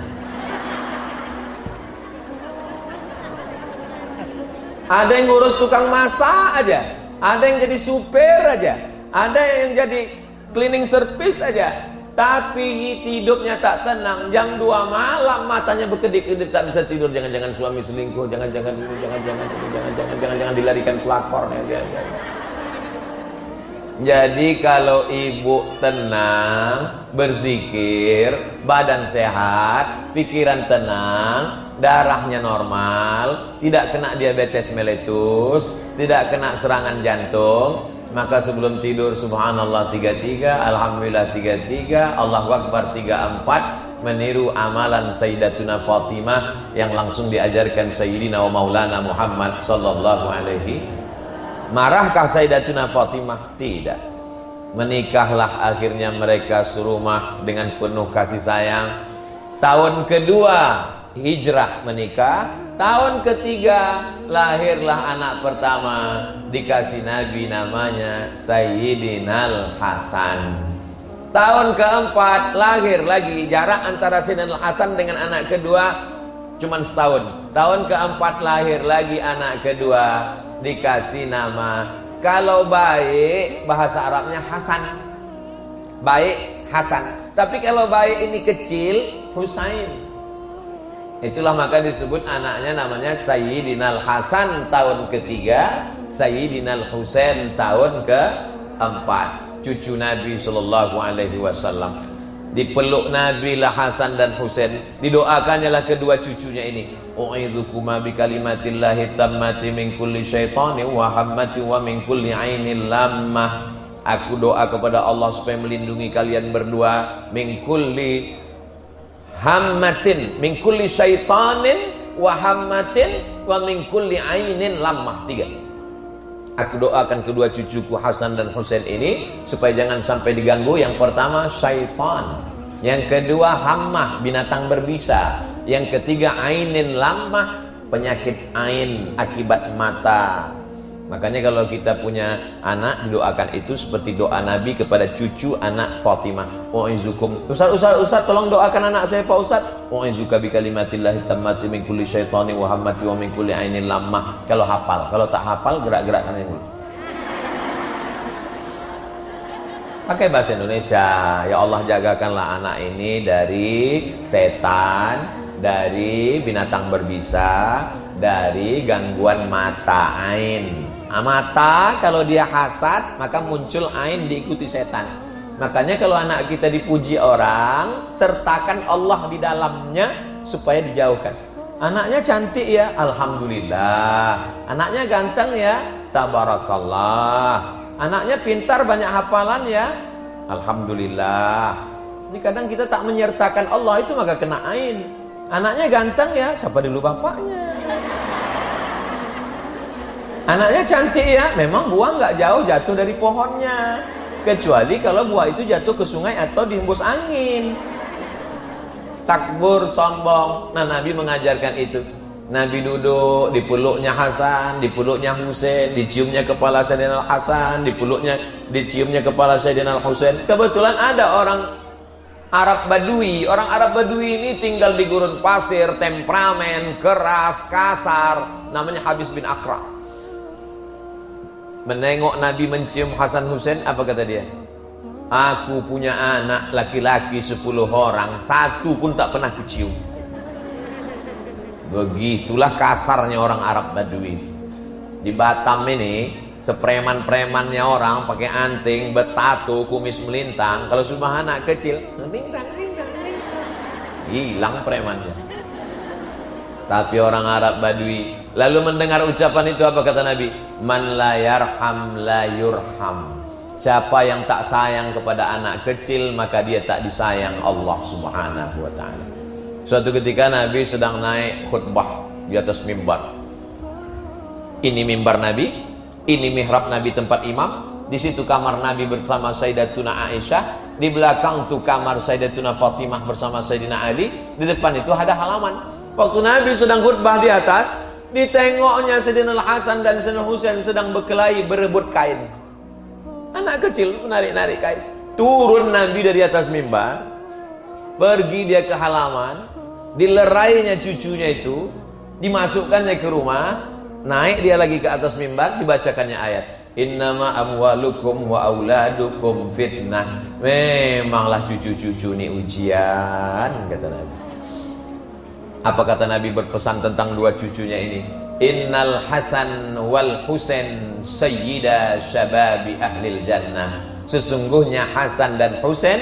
Ada yang ngurus tukang masak aja. Ada yang jadi supir aja. Ada yang jadi cleaning service aja. Tapi hidupnya tak tenang. Jam 2 malam matanya berkedip-kedip, tak bisa tidur. Jangan-jangan suami selingkuh, jangan-jangan dilarikan pelakor. Jadi kalau ibu tenang, berzikir, badan sehat, pikiran tenang, darahnya normal, tidak kena diabetes mellitus, tidak kena serangan jantung, maka sebelum tidur subhanallah 33, alhamdulillah 33, Allahu Akbar 34, meniru amalan Sayyidatuna Fatimah yang langsung diajarkan Sayyidina wa Maulana Muhammad sallallahu alaihi. Marahkah Sayyidatuna Fatimah? Tidak. Menikahlah akhirnya mereka serumah dengan penuh kasih sayang. Tahun kedua hijrah menikah, tahun ketiga lahirlah anak pertama, dikasih Nabi namanya Sayyidina Hasan. Tahun keempat lahir lagi, jarak antara Sayyidina Hasan dengan anak kedua cuman setahun. Tahun keempat lahir lagi anak kedua, dikasih nama, kalau baik bahasa Arabnya Hasan, baik Hasan, tapi kalau baik ini kecil Husain. Itulah maka disebut anaknya namanya Sayyidina Hasan tahun ketiga, Sayyidina Husain tahun keempat, cucu Nabi Sallallahu Alaihi Wasallam. Dipeluk Nabi lah Hasan dan Husain, didoakannya lah kedua cucunya ini. U'idzukuma bi kalimatillahi tammati min kulli syaitani wa hammati wa min kulli ainin lammah. Aku doa kepada Allah supaya melindungi kalian berdua min kulli hammatin, min kulli syaitanin wa hammatin wa min kulli ainin lammah. 3. Aku doakan kedua cucuku Hasan dan Husain ini supaya jangan sampai diganggu. Yang pertama syaitan, yang kedua hammah, binatang berbisa, yang ketiga ainin lammah, penyakit ain akibat mata. Makanya kalau kita punya anak, didoakan itu seperti doa Nabi kepada cucu anak Fatimah. U'izukum, Ustaz tolong doakan anak saya Pak Ustaz. U'izuka bi kalimatillahi tammati min kulli syaitani wa hammati wa min kulli ainin lammah. Kalau hafal, kalau tak hafal gerak-gerakkan ini. Pakai bahasa Indonesia. Ya Allah, jagakanlah anak ini dari setan, dari binatang berbisa, dari gangguan mata ain. Mata kalau dia hasad maka muncul ain, diikuti setan. Makanya kalau anak kita dipuji orang, sertakan Allah di dalamnya supaya dijauhkan. Anaknya cantik ya, alhamdulillah. Anaknya ganteng ya, tabarakallah. Anaknya pintar, banyak hafalan ya, alhamdulillah. Ini kadang kita tak menyertakan Allah, itu maka kena ain. Anaknya ganteng ya, siapa dulu bapaknya. Anaknya cantik ya, memang buah nggak jauh jatuh dari pohonnya. kecuali kalau buah itu jatuh ke sungai atau dihembus angin. Takbur, sombong. Nah, Nabi mengajarkan itu. Nabi duduk, dipeluknya Hasan, dipeluknya Husain, diciumnya kepala Sayyidina Hasan, diciumnya kepala Sayyidina Husain. Kebetulan ada orang Arab Badui. Orang Arab Badui ini tinggal di gurun pasir, temperamen, keras, kasar. Namanya Habis bin Akra. Menengok Nabi mencium Hasan Husain, apa kata dia? Aku punya anak laki-laki 10 orang, satu pun tak pernah kucium. Begitulah kasarnya orang Arab Badui. Di Batam ini, sepreman-premannya orang pakai anting, betato, kumis melintang. Kalau sudah anak kecil, hilang premannya. Tapi orang Arab Badui lalu mendengar ucapan itu, apa kata Nabi? Man la yarham la yurham. Siapa yang tak sayang kepada anak kecil, maka dia tak disayang Allah Subhanahu wa ta'ala. Suatu ketika Nabi sedang naik khutbah di atas mimbar. Ini mimbar Nabi, ini mihrab Nabi tempat imam. Di situ kamar Nabi bersama Sayyidatuna Aisyah. Di belakang tuh kamar Sayyidatuna Fatimah bersama Sayyidina Ali. Di depan itu ada halaman. Waktu Nabi sedang khutbah di atas, ditengoknya Sayyidina Hasan dan Sayyidina Husain sedang berkelahi berebut kain. Anak kecil menarik-narik kain. Turun Nabi dari atas mimbar, pergi dia ke halaman, dilerainya cucunya itu, dimasukkannya ke rumah, naik dia lagi ke atas mimbar, dibacakannya ayat. Innama amwalukum wa auladukum fitnah. Memanglah cucu-cucu ini ujian, kata Nabi. Apa kata Nabi berpesan tentang dua cucunya ini? Innal Hasan wal Husain sayyida syababi ahlil jannah. Sesungguhnya Hasan dan Husain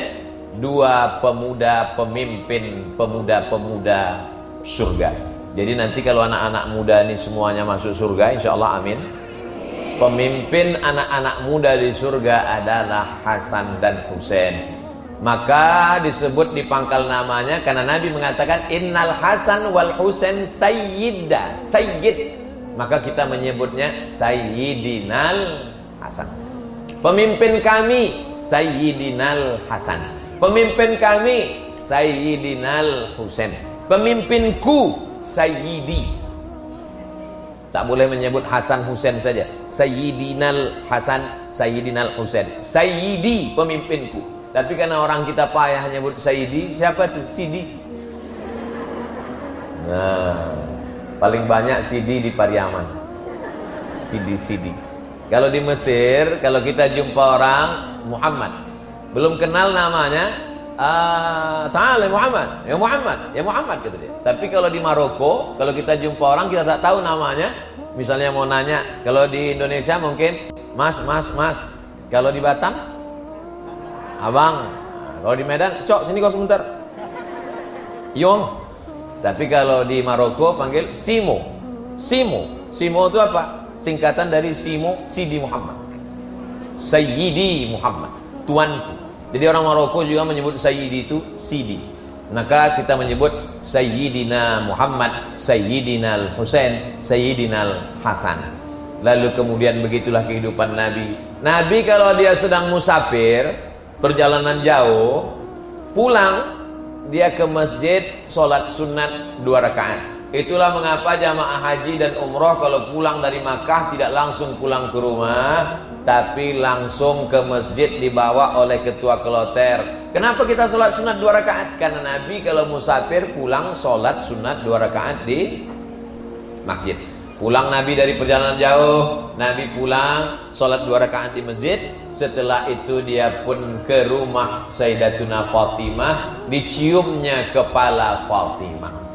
dua pemuda pemimpin pemuda-pemuda surga. Jadi nanti kalau anak-anak muda ini semuanya masuk surga, insyaallah, amin. Pemimpin anak-anak muda di surga adalah Hasan dan Husain. Maka disebut di pangkal namanya karena Nabi mengatakan Innal Hasan wal Husain sayyida, sayyid. Maka kita menyebutnya Sayyidinal Hasan. Pemimpin kami Sayyidinal Hasan. Pemimpin kami Sayyidinal Husain. Pemimpinku Sayyidi. Tak boleh menyebut Hasan Husain saja. Sayyidinal Hasan, Sayyidinal Husain. Sayyidi pemimpinku. Tapi karena orang kita payah nyebut Sayyidi, siapa tuh? Sidi. Nah, paling banyak Sidi di Pariaman. Sidi. Kalau di Mesir, kalau kita jumpa orang Muhammad, belum kenal namanya, Ta'ala Muhammad, ya Muhammad kata dia. Tapi kalau di Maroko, kalau kita jumpa orang kita tak tahu namanya, misalnya mau nanya, kalau di Indonesia mungkin Mas. Kalau di Batam Abang. Kalau di Medan, Cok sini kau sebentar. Yong. Tapi kalau di Maroko panggil Simo. Simo itu apa? Singkatan dari Simo, Sidi Muhammad. Sayyidi Muhammad, tuanku. Jadi orang Maroko juga menyebut Sayyidi itu Sidi. Maka kita menyebut Sayyidina Muhammad, Sayyidina Husain, Sayyidina Hasan. Lalu kemudian begitulah kehidupan Nabi. Nabi kalau dia sedang musafir, perjalanan jauh, pulang dia ke masjid, sholat sunat 2 rakaat. Itulah mengapa jamaah haji dan umroh kalau pulang dari Makkah tidak langsung pulang ke rumah, tapi langsung ke masjid dibawa oleh ketua kloter. Kenapa kita sholat sunat 2 rakaat? Karena Nabi kalau musafir pulang sholat sunat 2 rakaat di masjid. Pulang Nabi dari perjalanan jauh, Nabi pulang sholat 2 rakaat di masjid. Setelah itu dia pun ke rumah Sayyidatuna Fatimah, diciumnya kepala Fatimah.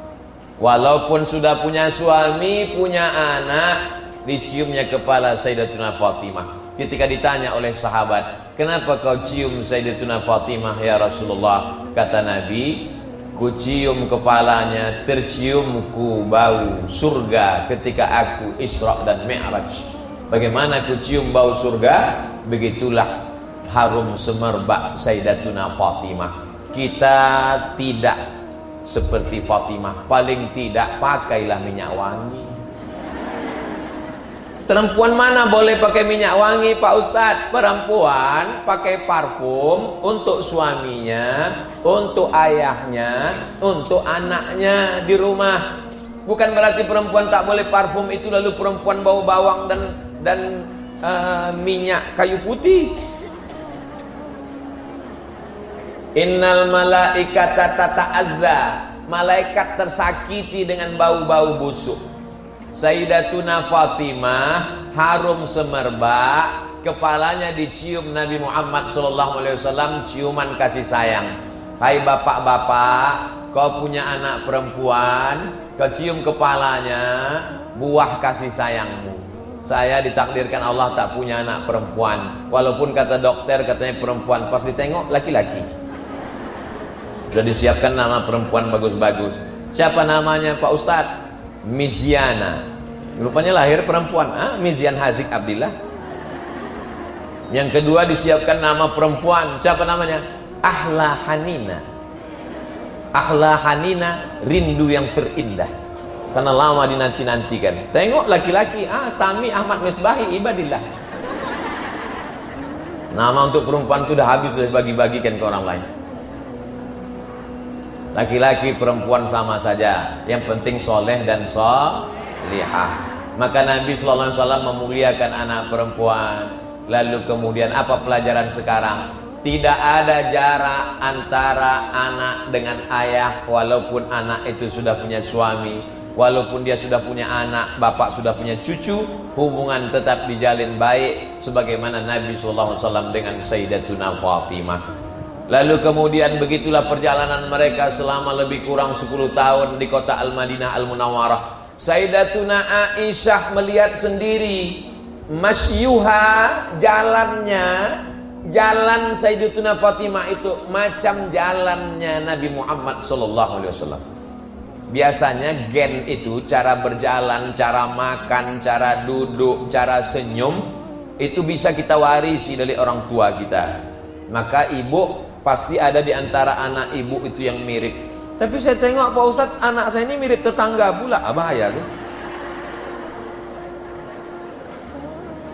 Walaupun sudah punya suami, punya anak, diciumnya kepala Sayyidatuna Fatimah. Ketika ditanya oleh sahabat, kenapa kau cium Sayyidatuna Fatimah ya Rasulullah? Kata Nabi, ku cium kepalanya, terciumku bau surga ketika aku Isra dan Mi'raj. Bagaimana ku cium bau surga? Begitulah harum semerbak Sayyidatuna Fatimah. Kita tidak seperti Fatimah, paling tidak pakailah minyak wangi. Perempuan mana boleh pakai minyak wangi Pak Ustadz? Perempuan pakai parfum untuk suaminya, untuk ayahnya, untuk anaknya di rumah. Bukan berarti perempuan tak boleh parfum itu lalu perempuan bau bawang dan minyak kayu putih. Innal malaikata tata'azza, malaikat tersakiti dengan bau-bau busuk. Sayyidatuna Fatimah harum semerbak, kepalanya dicium Nabi Muhammad SAW, ciuman kasih sayang. Hai bapak-bapak, kau punya anak perempuan, kau cium kepalanya, buah kasih sayangmu. Saya ditakdirkan Allah tak punya anak perempuan, walaupun kata dokter katanya perempuan, pas ditengok laki-laki. Sudah disiapkan nama perempuan bagus-bagus. Siapa namanya Pak Ustadz? Miziana. Rupanya lahir perempuan. Mizian Hazik Abdillah. Yang kedua disiapkan nama perempuan. Siapa namanya? Ahla Hanina. Ahla Hanina, rindu yang terindah. Karena lama dinanti-nantikan. Tengok laki-laki. Sami Ahmad Misbahi Ibadillah. Nama untuk perempuan itu sudah habis, sudah bagi-bagikan ke orang lain. Laki-laki perempuan sama saja, yang penting soleh dan solihah. Maka Nabi SAW memuliakan anak perempuan. Lalu kemudian apa pelajaran sekarang? Tidak ada jarak antara anak dengan ayah, walaupun anak itu sudah punya suami, walaupun dia sudah punya anak, bapak sudah punya cucu, hubungan tetap dijalin baik sebagaimana Nabi SAW dengan Sayyidatuna Fatimah. Lalu kemudian begitulah perjalanan mereka selama lebih kurang 10 tahun di kota Al-Madinah Al-Munawwarah. Sayyidatuna Aisyah melihat sendiri masyuha, jalannya, jalan Sayyidatuna Fatimah itu macam jalannya Nabi Muhammad SAW. Biasanya gen itu, cara berjalan, cara makan, cara duduk, cara senyum, itu bisa kita warisi dari orang tua kita. Maka ibu pasti ada di antara anak ibu itu yang mirip. Tapi saya tengok Pak Ustadz, anak saya ini mirip tetangga pula. Bahaya tuh.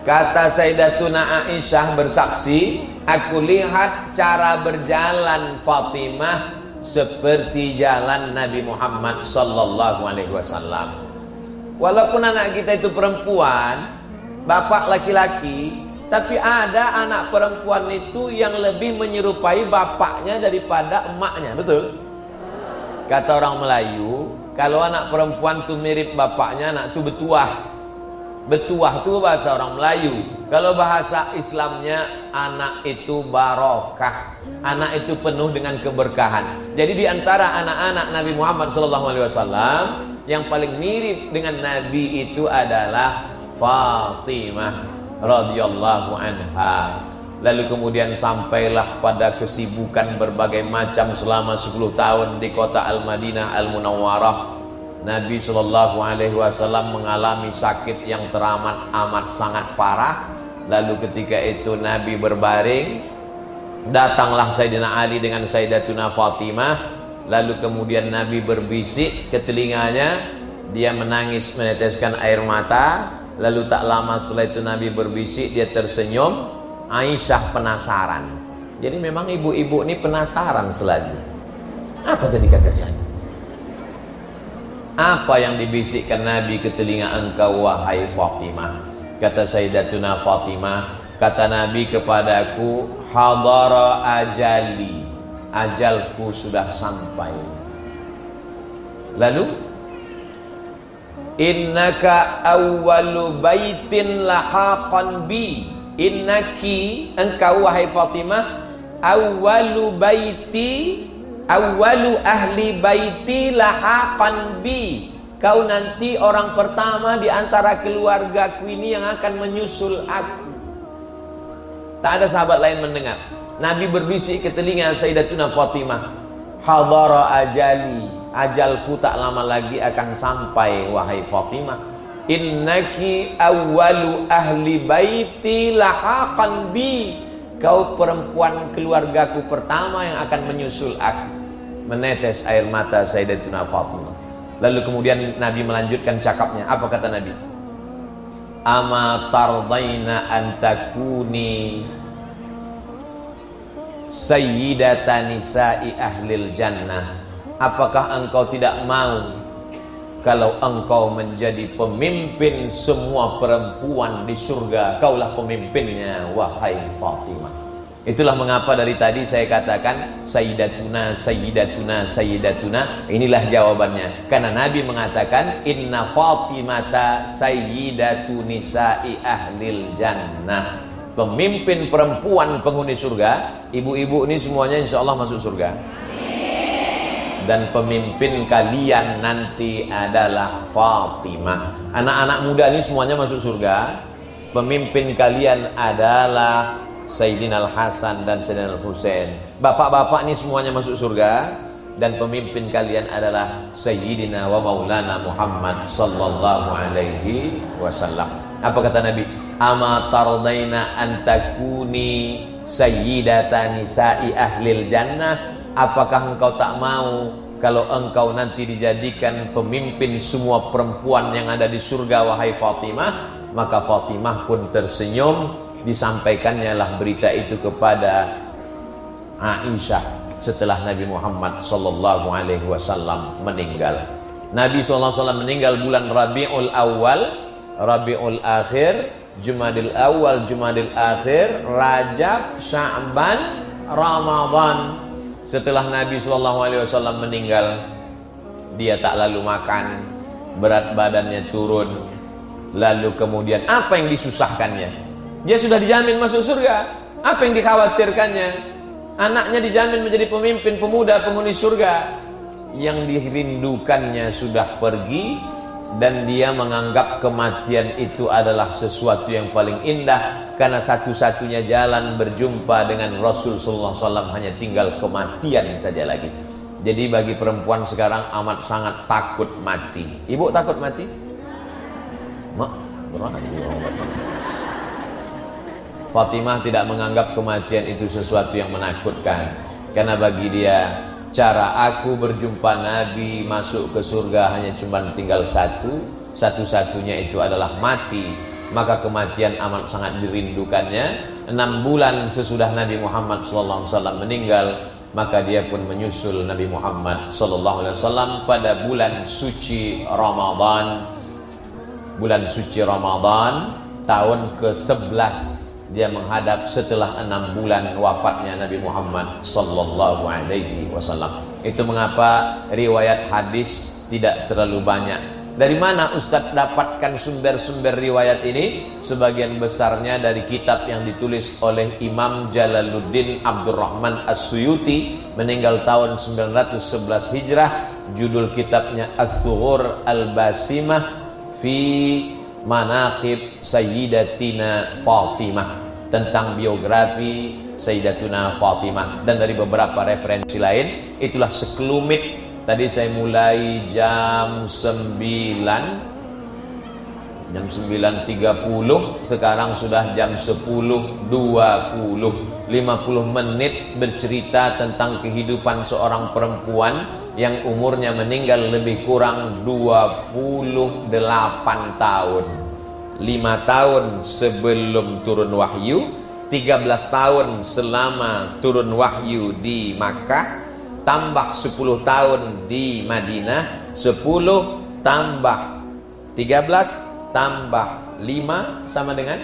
Kata Sayyidatuna Aisyah bersaksi, aku lihat cara berjalan Fatimah seperti jalan Nabi Muhammad SAW. Walaupun anak kita itu perempuan, bapak laki-laki, tapi ada anak perempuan itu yang lebih menyerupai bapaknya daripada emaknya, betul? Kata orang Melayu, kalau anak perempuan itu mirip bapaknya, anak itu betuah. Betuah itu bahasa orang Melayu. Kalau bahasa Islamnya, anak itu barokah. Anak itu penuh dengan keberkahan. Jadi di antara anak-anak Nabi Muhammad SAW, yang paling mirip dengan Nabi itu adalah Fatimah radhiyallahu anha. Lalu kemudian sampailah pada kesibukan berbagai macam selama 10 tahun di kota Al-Madinah Al-Munawwarah. Nabi SAW mengalami sakit yang teramat sangat parah. Lalu ketika itu Nabi berbaring, datanglah Sayyidina Ali dengan Sayyidatuna Fatimah. Lalu kemudian Nabi berbisik ke telinganya, dia menangis meneteskan air mata. Lalu tak lama setelah itu Nabi berbisik, dia tersenyum. Aisyah penasaran. Jadi memang ibu-ibu ini penasaran selalu. Apa tadi kata saya? Apa yang dibisikkan Nabi ke telinga engkau wahai Fatimah? Kata Sayyidatuna Fatimah, kata Nabi kepadaku, hadara ajali, ajalku sudah sampai. Lalu innaka awwalu baitin lahaqan bi, innaki, engkau wahai Fatimah, awwalu baiti, awwalu ahli baiti lahaqan bi, kau nanti orang pertama di antara keluargaku ini yang akan menyusul aku. Tak ada sahabat lain mendengar. Nabi berbisik ke telinga Sayyidatuna Fatimah, hadara ajali, ajalku tak lama lagi akan sampai wahai Fatimah. Innaki awwalu ahli baiti lahaqan bi, kau perempuan keluargaku pertama yang akan menyusul aku. Menetes air mata Sayyidatuna Fatimah. Lalu kemudian Nabi melanjutkan cakapnya. Apa kata Nabi? ama tardaina an takuni sayyidata nisa'i ahlil jannah, apakah engkau tidak mau kalau engkau menjadi pemimpin semua perempuan di surga, kaulah pemimpinnya wahai Fatimah. Itulah mengapa dari tadi saya katakan sayyidatuna sayyidatuna sayyidatuna. Inilah jawabannya, karena Nabi mengatakan inna Fatimata sayyidatu nisa'i ahlil jannah, pemimpin perempuan penghuni surga. Ibu-ibu ini semuanya insya Allah masuk surga. Dan pemimpin kalian nanti adalah Fatimah. Anak-anak muda ini semuanya masuk surga. Pemimpin kalian adalah Sayyidina Al-Hasan dan Sayyidina Al-Husain. Bapak-bapak ini semuanya masuk surga. Dan pemimpin kalian adalah Sayyidina wa Maulana Muhammad sallallahu alaihi wasallam. Apa kata Nabi? Ama tardaina an takuni sayyidata nisa'i ahlil jannah, apakah engkau tak mau kalau engkau nanti dijadikan pemimpin semua perempuan yang ada di surga wahai Fatimah? Maka Fatimah pun tersenyum. Disampaikannya lah berita itu kepada Aisyah setelah Nabi Muhammad sallallahu alaihi wasallam meninggal. Nabi sallallahu alaihi wasallam meninggal bulan Rabiul Awal, Rabiul Akhir, Jumadil Awal, Jumadil Akhir, Rajab, Sya'ban, Ramadan. Setelah Nabi sallallahu alaihi wasallam meninggal, dia tak lalu makan, berat badannya turun. Lalu kemudian apa yang disusahkannya? Dia sudah dijamin masuk surga. Apa yang dikhawatirkannya? Anaknya dijamin menjadi pemimpin pemuda penghuni surga. Yang dirindukannya sudah pergi, dan dia menganggap kematian itu adalah sesuatu yang paling indah, karena satu-satunya jalan berjumpa dengan Rasul sallallahu alaihi wasallam hanya tinggal kematian saja lagi. Jadi bagi perempuan sekarang amat sangat takut mati. Ibu takut mati? Mak, berani Fatimah tidak menganggap kematian itu sesuatu yang menakutkan, karena bagi dia cara aku berjumpa Nabi masuk ke surga hanya cuma tinggal satu-satunya itu adalah mati. Maka kematian amat sangat dirindukannya. 6 bulan sesudah Nabi Muhammad SAW meninggal, maka dia pun menyusul Nabi Muhammad SAW pada bulan suci Ramadan. Bulan suci Ramadan tahun ke-11 dia menghadap setelah 6 bulan wafatnya Nabi Muhammad sallallahu alaihi wasallam. Itu mengapa riwayat hadis tidak terlalu banyak. Dari mana Ustadz dapatkan sumber-sumber riwayat ini? Sebagian besarnya dari kitab yang ditulis oleh Imam Jalaluddin Abdurrahman As-Suyuti, meninggal tahun 911 Hijrah. Judul kitabnya Ats-Thughur Al-Basimah fi Manaqib Sayyidatina Fatimah, tentang biografi Sayyidatuna Fatimah, dan dari beberapa referensi lain. Itulah sekelumit. Tadi saya mulai jam 9:30, sekarang sudah jam 10:20, 50 menit bercerita tentang kehidupan seorang perempuan yang umurnya meninggal lebih kurang 28 tahun. 5 tahun sebelum turun wahyu, 13 tahun selama turun wahyu di Makkah, tambah 10 tahun di Madinah. 10 tambah 13 tambah 5 sama dengan,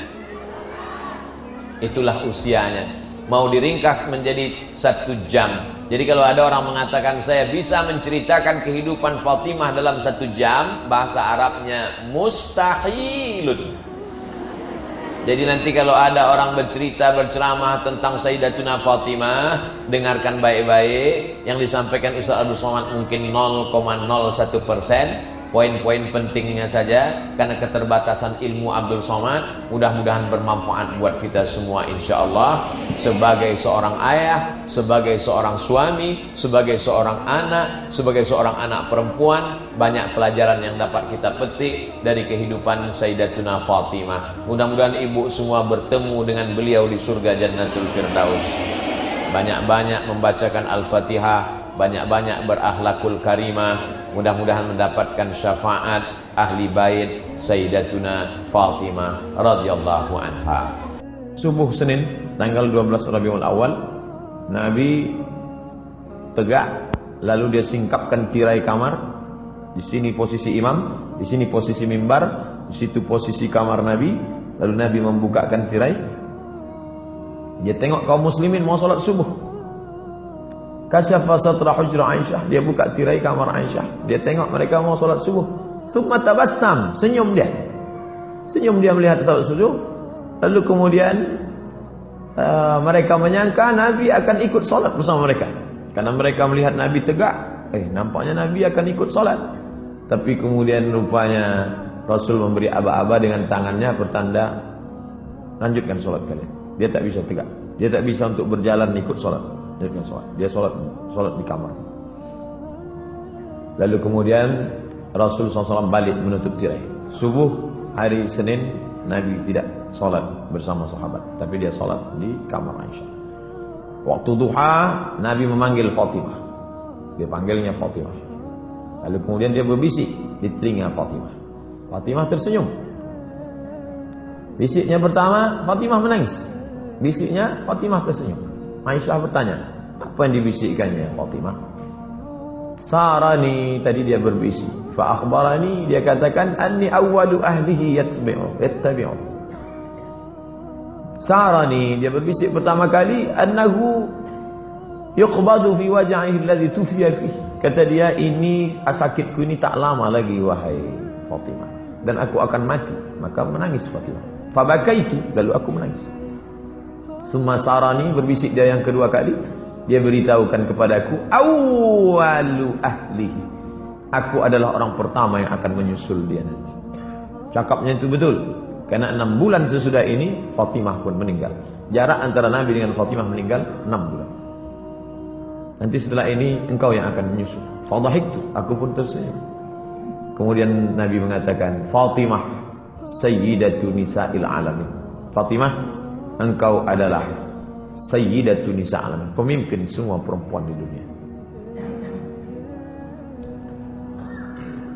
itulah usianya. Mau diringkas menjadi 1 jam. Jadi kalau ada orang mengatakan saya bisa menceritakan kehidupan Fatimah dalam 1 jam, bahasa Arabnya mustahilun. Jadi nanti kalau ada orang berceramah tentang Sayyidatuna Fatimah, dengarkan baik-baik. Yang disampaikan Ustaz Abdul Somad mungkin 0,01%. Poin-poin pentingnya saja, karena keterbatasan ilmu Abdul Somad. Mudah-mudahan bermanfaat buat kita semua insyaallah. Sebagai seorang ayah, sebagai seorang suami, sebagai seorang anak, sebagai seorang anak perempuan, banyak pelajaran yang dapat kita petik dari kehidupan Sayyidatuna Fatimah. Mudah-mudahan ibu semua bertemu dengan beliau di surga Jannatul Firdaus. Banyak-banyak membacakan Al-Fatihah, banyak-banyak berakhlakul karimah. Mudah-mudahan mendapatkan syafaat ahli bait Sayyidatuna Fatimah radhiyallahu anha. Subuh Senin tanggal 12 Rabiul Awal, Nabi tegak, lalu dia singkapkan tirai kamar. Di sini posisi imam, di sini posisi mimbar, di situ posisi kamar Nabi. Lalu Nabi membukakan tirai. Dia tengok kaum muslimin mau salat subuh. Kasyafa satra hujra Aisyah, dia buka tirai kamar Aisyah. Dia tengok mereka mau salat subuh. Summa tabassam, senyum dia. Senyum dia melihat salat subuh. Lalu kemudian mereka menyangka Nabi akan ikut salat bersama mereka. Karena mereka melihat Nabi tegak, nampaknya Nabi akan ikut salat. Tapi kemudian rupanya Rasul memberi aba-aba dengan tangannya pertanda lanjutkan salat kalian. Dia tak bisa tegak. Dia tak bisa untuk berjalan ikut salat. Dia salat di kamar. Lalu kemudian Rasul SAW balik menutup tirai. Subuh hari Senin Nabi tidak salat bersama sahabat, tapi dia salat di kamar Aisyah. Waktu duha Nabi memanggil Fatimah. Dia panggilnya Fatimah. Lalu kemudian dia berbisik di telinga Fatimah. Fatimah tersenyum. Bisiknya pertama, Fatimah menangis. Bisiknya, Fatimah tersenyum. Aisyah bertanya, apa yang dibisikkannya Fatimah? Sarani, tadi dia berbisik. Fa akhbarani, dia katakan, anni awwalu ahlihi yattabi'u. Sarani, dia berbisik pertama kali, annahu yuqbadu fi waj'ihi alladhi tufiya fihi. Kata dia, ini sakitku ini tak lama lagi wahai Fatimah, dan aku akan mati. Maka menangis Fatimah. Fabakaitu, lalu aku menangis. Summa sarani, berbisik dia yang kedua kali. Dia beritahukan kepadaku, awwalu ahlihi, aku adalah orang pertama yang akan menyusul dia nanti. Cakapnya itu betul. Karena 6 bulan sesudah ini Fatimah pun meninggal. Jarak antara Nabi dengan Fatimah meninggal 6 bulan. Nanti setelah ini engkau yang akan menyusul. Fadhahiktu, aku pun tersenyum. Kemudian Nabi mengatakan, Fatimah sayyidatu nisa'il alamin. Fatimah, engkau adalah sayyidatu nisa'il alamin, pemimpin semua perempuan di dunia.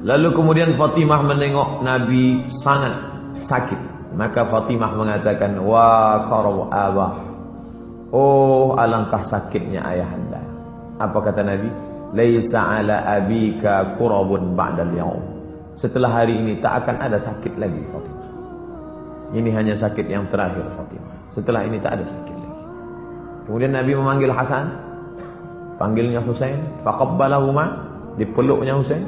Lalu kemudian Fatimah menengok Nabi sangat sakit. Maka Fatimah mengatakan, wa karaw abah, oh alangkah sakitnya ayahanda. Apa kata Nabi? Laisa ala abika kurabun ba'dal yaum. Setelah hari ini tak akan ada sakit lagi Fatimah. Ini hanya sakit yang terakhir Fatimah. Setelah ini tak ada sakit lagi. Kemudian Nabi memanggil Hasan, panggilnya Husain, faqabbalahuma, dipeluknya Husain,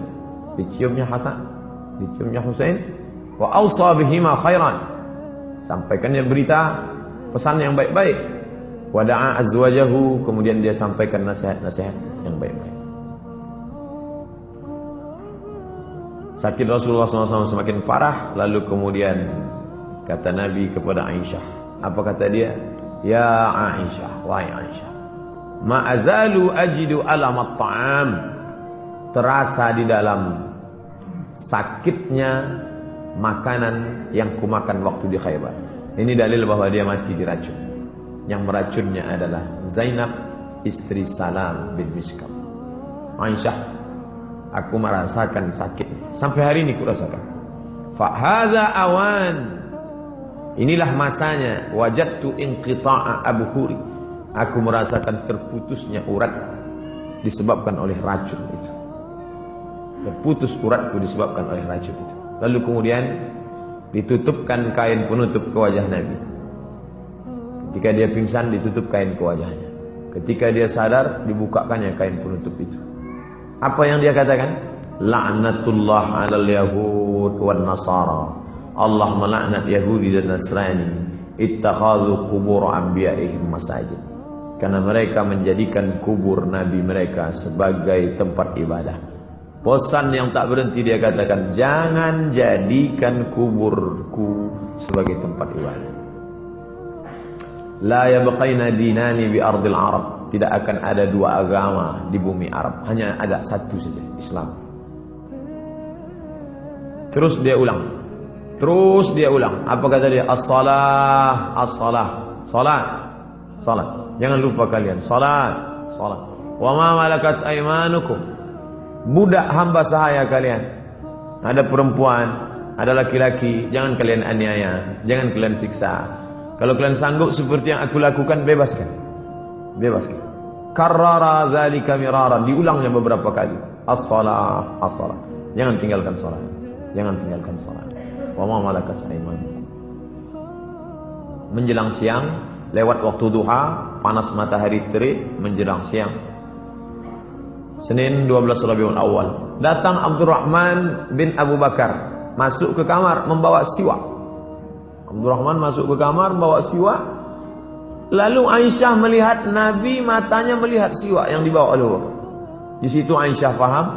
diciumnya Hasan, diciumnya Husain, wa awsa bihima khairan, sampaikannya berita pesan yang baik-baik. Wada'a azwajahu, kemudian dia sampaikan nasihat-nasihat yang baik-baik. Sakit Rasulullah SAW semakin parah. Lalu kemudian kata Nabi kepada Aisyah, apa kata dia? Ya Aisyah, wahai Aisyah, ma'azalu ajidu alamat ta'am, terasa di dalam sakitnya makanan yang kumakan waktu di Khaybar. Ini dalil bahwa dia mati diracun. Yang meracunnya adalah Zainab, istri Salam bin Mishkam. Aisyah, aku merasakan sakitnya. Sampai hari ini kurasakan. Fahadha awan, inilah masanya. Wajadtu inqita'a abhuri, aku merasakan terputusnya urat disebabkan oleh racun itu. Terputus uratku disebabkan oleh racun itu. Lalu kemudian ditutupkan kain penutup ke wajah Nabi. Ketika dia pingsan, ditutup kain ke wajahnya. Ketika dia sadar, dibukakannya kain penutup itu. Apa yang dia katakan? La'natullah 'alal yahud wan nasara. Allah melaknat Yahudi dan Nasrani. Ittakhadhu qubur anbiya'ihim masajid. Karena mereka menjadikan kubur nabi mereka sebagai tempat ibadah. Bosan yang tak berhenti dia katakan, jangan jadikan kuburku sebagai tempat ibadah. La yabqaina dinani bi ardil Arab. Tidak akan ada dua agama di bumi Arab. Hanya ada satu saja, Islam. Terus dia ulang. Apa kata dia? As-salah, as-salah. Salat, salat. Jangan lupa kalian, salat, salat. Wa ma malakat aymanukum. Budak hamba sahaya kalian. Ada perempuan, ada laki-laki, jangan kalian aniaya, jangan kalian siksa. Kalau kalian sanggup seperti yang aku lakukan, bebaskan. Bebaskan. Karrara dzalika mirara, diulangnya beberapa kali. As-shalah, as-shalah. Jangan tinggalkan salat. Jangan tinggalkan salat. Wa ma malakat aymanukum. Menjelang siang, lewat waktu duha, panas matahari terik, menjelang siang. Senin 12 Rabiul Awal. Datang Abdurrahman bin Abu Bakar, masuk ke kamar membawa siwak. Abdurrahman masuk ke kamar membawa siwak. Lalu Aisyah melihat Nabi, matanya melihat siwak yang dibawa oleh Bakar. Di situ Aisyah faham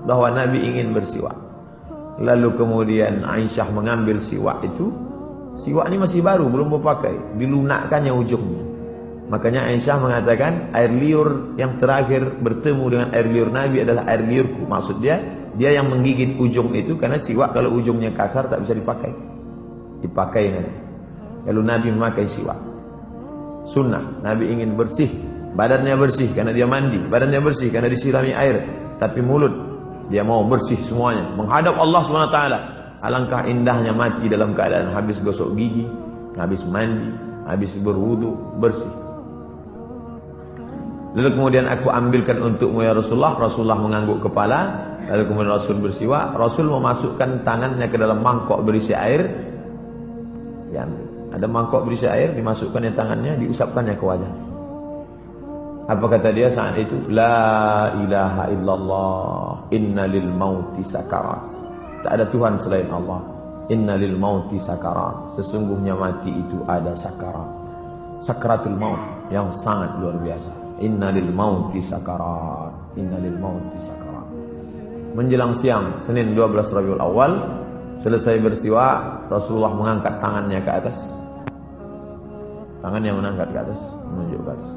bahwa Nabi ingin bersiwak. Lalu kemudian Aisyah mengambil siwak itu. Siwak ini masih baru, belum berpakai, dilunakkannya ujungnya. Makanya Aisyah mengatakan air liur yang terakhir bertemu dengan air liur Nabi adalah air liurku. Maksud dia yang menggigit ujung itu, karena siwak kalau ujungnya kasar tak bisa dipakai. Dipakai nanti. Lalu Nabi memakai siwak. Sunnah, Nabi ingin bersih, badannya bersih karena dia mandi, badannya bersih karena disirami air, tapi mulut dia mau bersih semuanya, menghadap Allah SWT. Alangkah indahnya mati dalam keadaan habis gosok gigi, habis mandi, habis berwudu, bersih. Lalu kemudian aku ambilkan untukmu ya Rasulullah. Rasulullah mengangguk kepala. Lalu kemudian Rasul bersiwak. Rasul memasukkan tangannya ke dalam mangkok berisi air. Ya, ada mangkok berisi air, dimasukkannya tangannya, diusapkannya ke wajah. Apa kata dia saat itu? La ilaha illallah, inna lil mauti sakarat. Tak ada Tuhan selain Allah. Inna lil mauti sakarat. Sesungguhnya mati itu ada sakarat. Sakaratul maut yang sangat luar biasa. Inna lil mauti sakarat. Inna lil mauti sakarat. Menjelang siang Senin 12 Rabiul Awal, selesai bersiwak, Rasulullah mengangkat tangannya ke atas. Tangannya menangkat ke atas, menunjuk ke atas.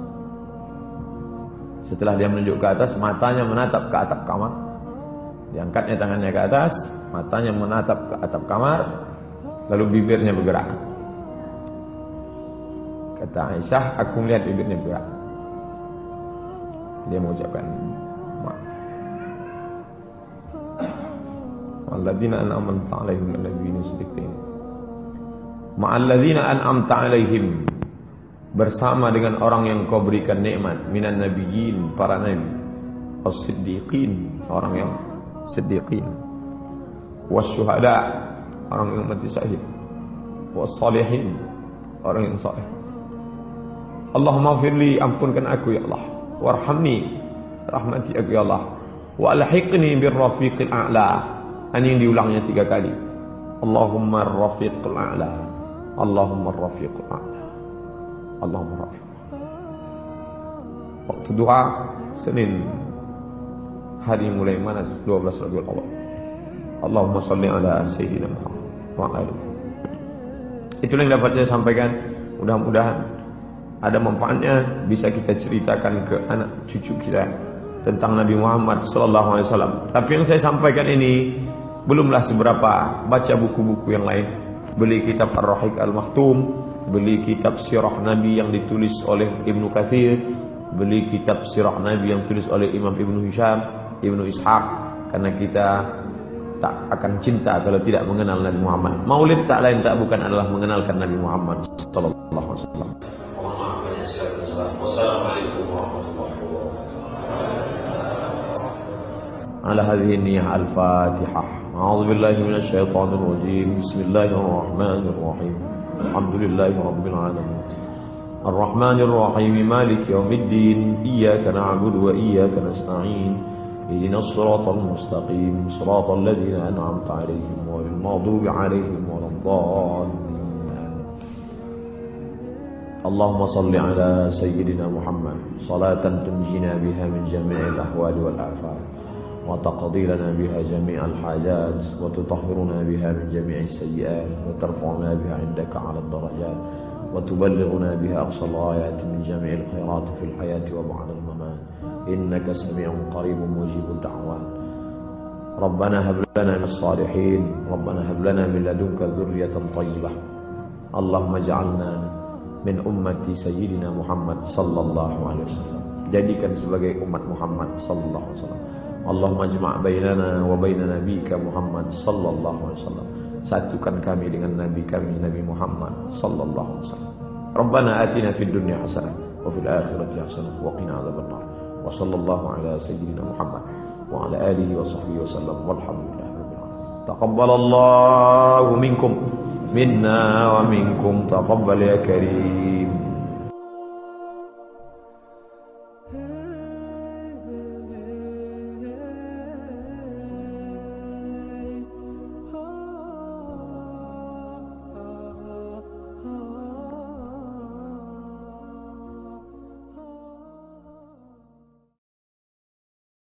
Setelah dia menunjuk ke atas, matanya menatap ke atap kamar. Diangkatnya tangannya ke atas, matanya menatap ke atap kamar, lalu bibirnya bergerak. Kata Aisyah, aku melihat bibirnya bergerak. Dia mengucapkan maaf. Alladzina an'amta 'alaihim minan nabiyyin siddiqin. Ma'alladzina an'amta 'alaihim, bersama dengan orang yang kau berikan nikmat, minan nabiyyin, para nabi, as-siddiqin, orang yang siddiqin, wasyuhada, orang yang mati syahid, wassalihin, orang yang saleh. Allahumma firli, ampunkan aku ya Allah, warhamni, rahmati aku ya Allah, wa alhiqni birrafiqil a'la. Ini yang diulangnya 3 kali. Allahumma rafiqul a'la, Allahumma rafiqul a'la, Allahumma rafiq. Waktu doa Senin, hari mulai mana? 12 Rabiul Awal. Allahumma salli ala Sayyidina Muhammad wa alihi. Itulah yang dapat saya sampaikan. Mudah-mudahan ada manfaatnya, bisa kita ceritakan ke anak cucu kita tentang Nabi Muhammad sallallahu alaihi wasallam. Tapi yang saya sampaikan ini belumlah seberapa. Baca buku-buku yang lain. Beli kitab Ar-Rahiq Al-Maktum, beli kitab Sirah Nabi yang ditulis oleh Ibnu Katsir, beli kitab Sirah Nabi yang ditulis oleh Imam Ibnu Hisham, Ibnu Ishaq, karena kita tak akan cinta kalau tidak mengenal Nabi Muhammad. Maulid tak lain tak bukan adalah mengenalkan Nabi Muhammad sallallahu alaihi wasallam. Wassalamualaikum warahmatullahi wabarakatuh. Ala hadhihi niyyah al-Fatihah. A'udzu billahi minasy syaithanir rajim. Bismillahirrahmanirrahim. Alhamdulillahi rabbil alamin. Ar-Rahmanir Rahim, Maliki yaumiddin. Iyyaka na'budu wa iyyaka nasta'in. Ihdinas siratal mustaqim, siratal ladzina an'amta 'alaihim ghairil maghdubi 'alaihim waladdallin. Allahumma salli ala Sayyidina Muhammad salatan tunjina biha min jami'il ahwali wal afat, wa taqdi lana biha jami'al hajat, wa tutahhiruna biha min jami'is sayyi'at, wa tarfa'una biha 'indaka 'ala ad-darajat, wa tuballighuna biha aqsal ghayat min jami'il khairat fil hayati wa ba'da al-mamat. Innaka sami'un qaribun mujibud da'wat. Rabbana hab lana minas salihin, Rabbana hab lana min ladunka dzurriyyatan thayyibah. Allahumma ij'alna min ummati Sayyidina Muhammad sallallahu alaihi wasallam. Jadikan sebagai umat Muhammad sallallahu alaihi wasallam. Allahumma jma' bainana wa baina nabiyyika Muhammad sallallahu alaihi wasallam. Satukan kami dengan nabi kami Nabi Muhammad sallallahu alaihi wasallam. Rabbana atina fid dunya hasanah wa fil akhirati hasanah wa qina adzabannar. Wa sallallahu ala sayyidina Muhammad wa ala alihi wa sahbihi wasallam walhamdulillahi rabbil alamin. Taqabbalallahu minkum minna wa minkum taqabbal ya karim.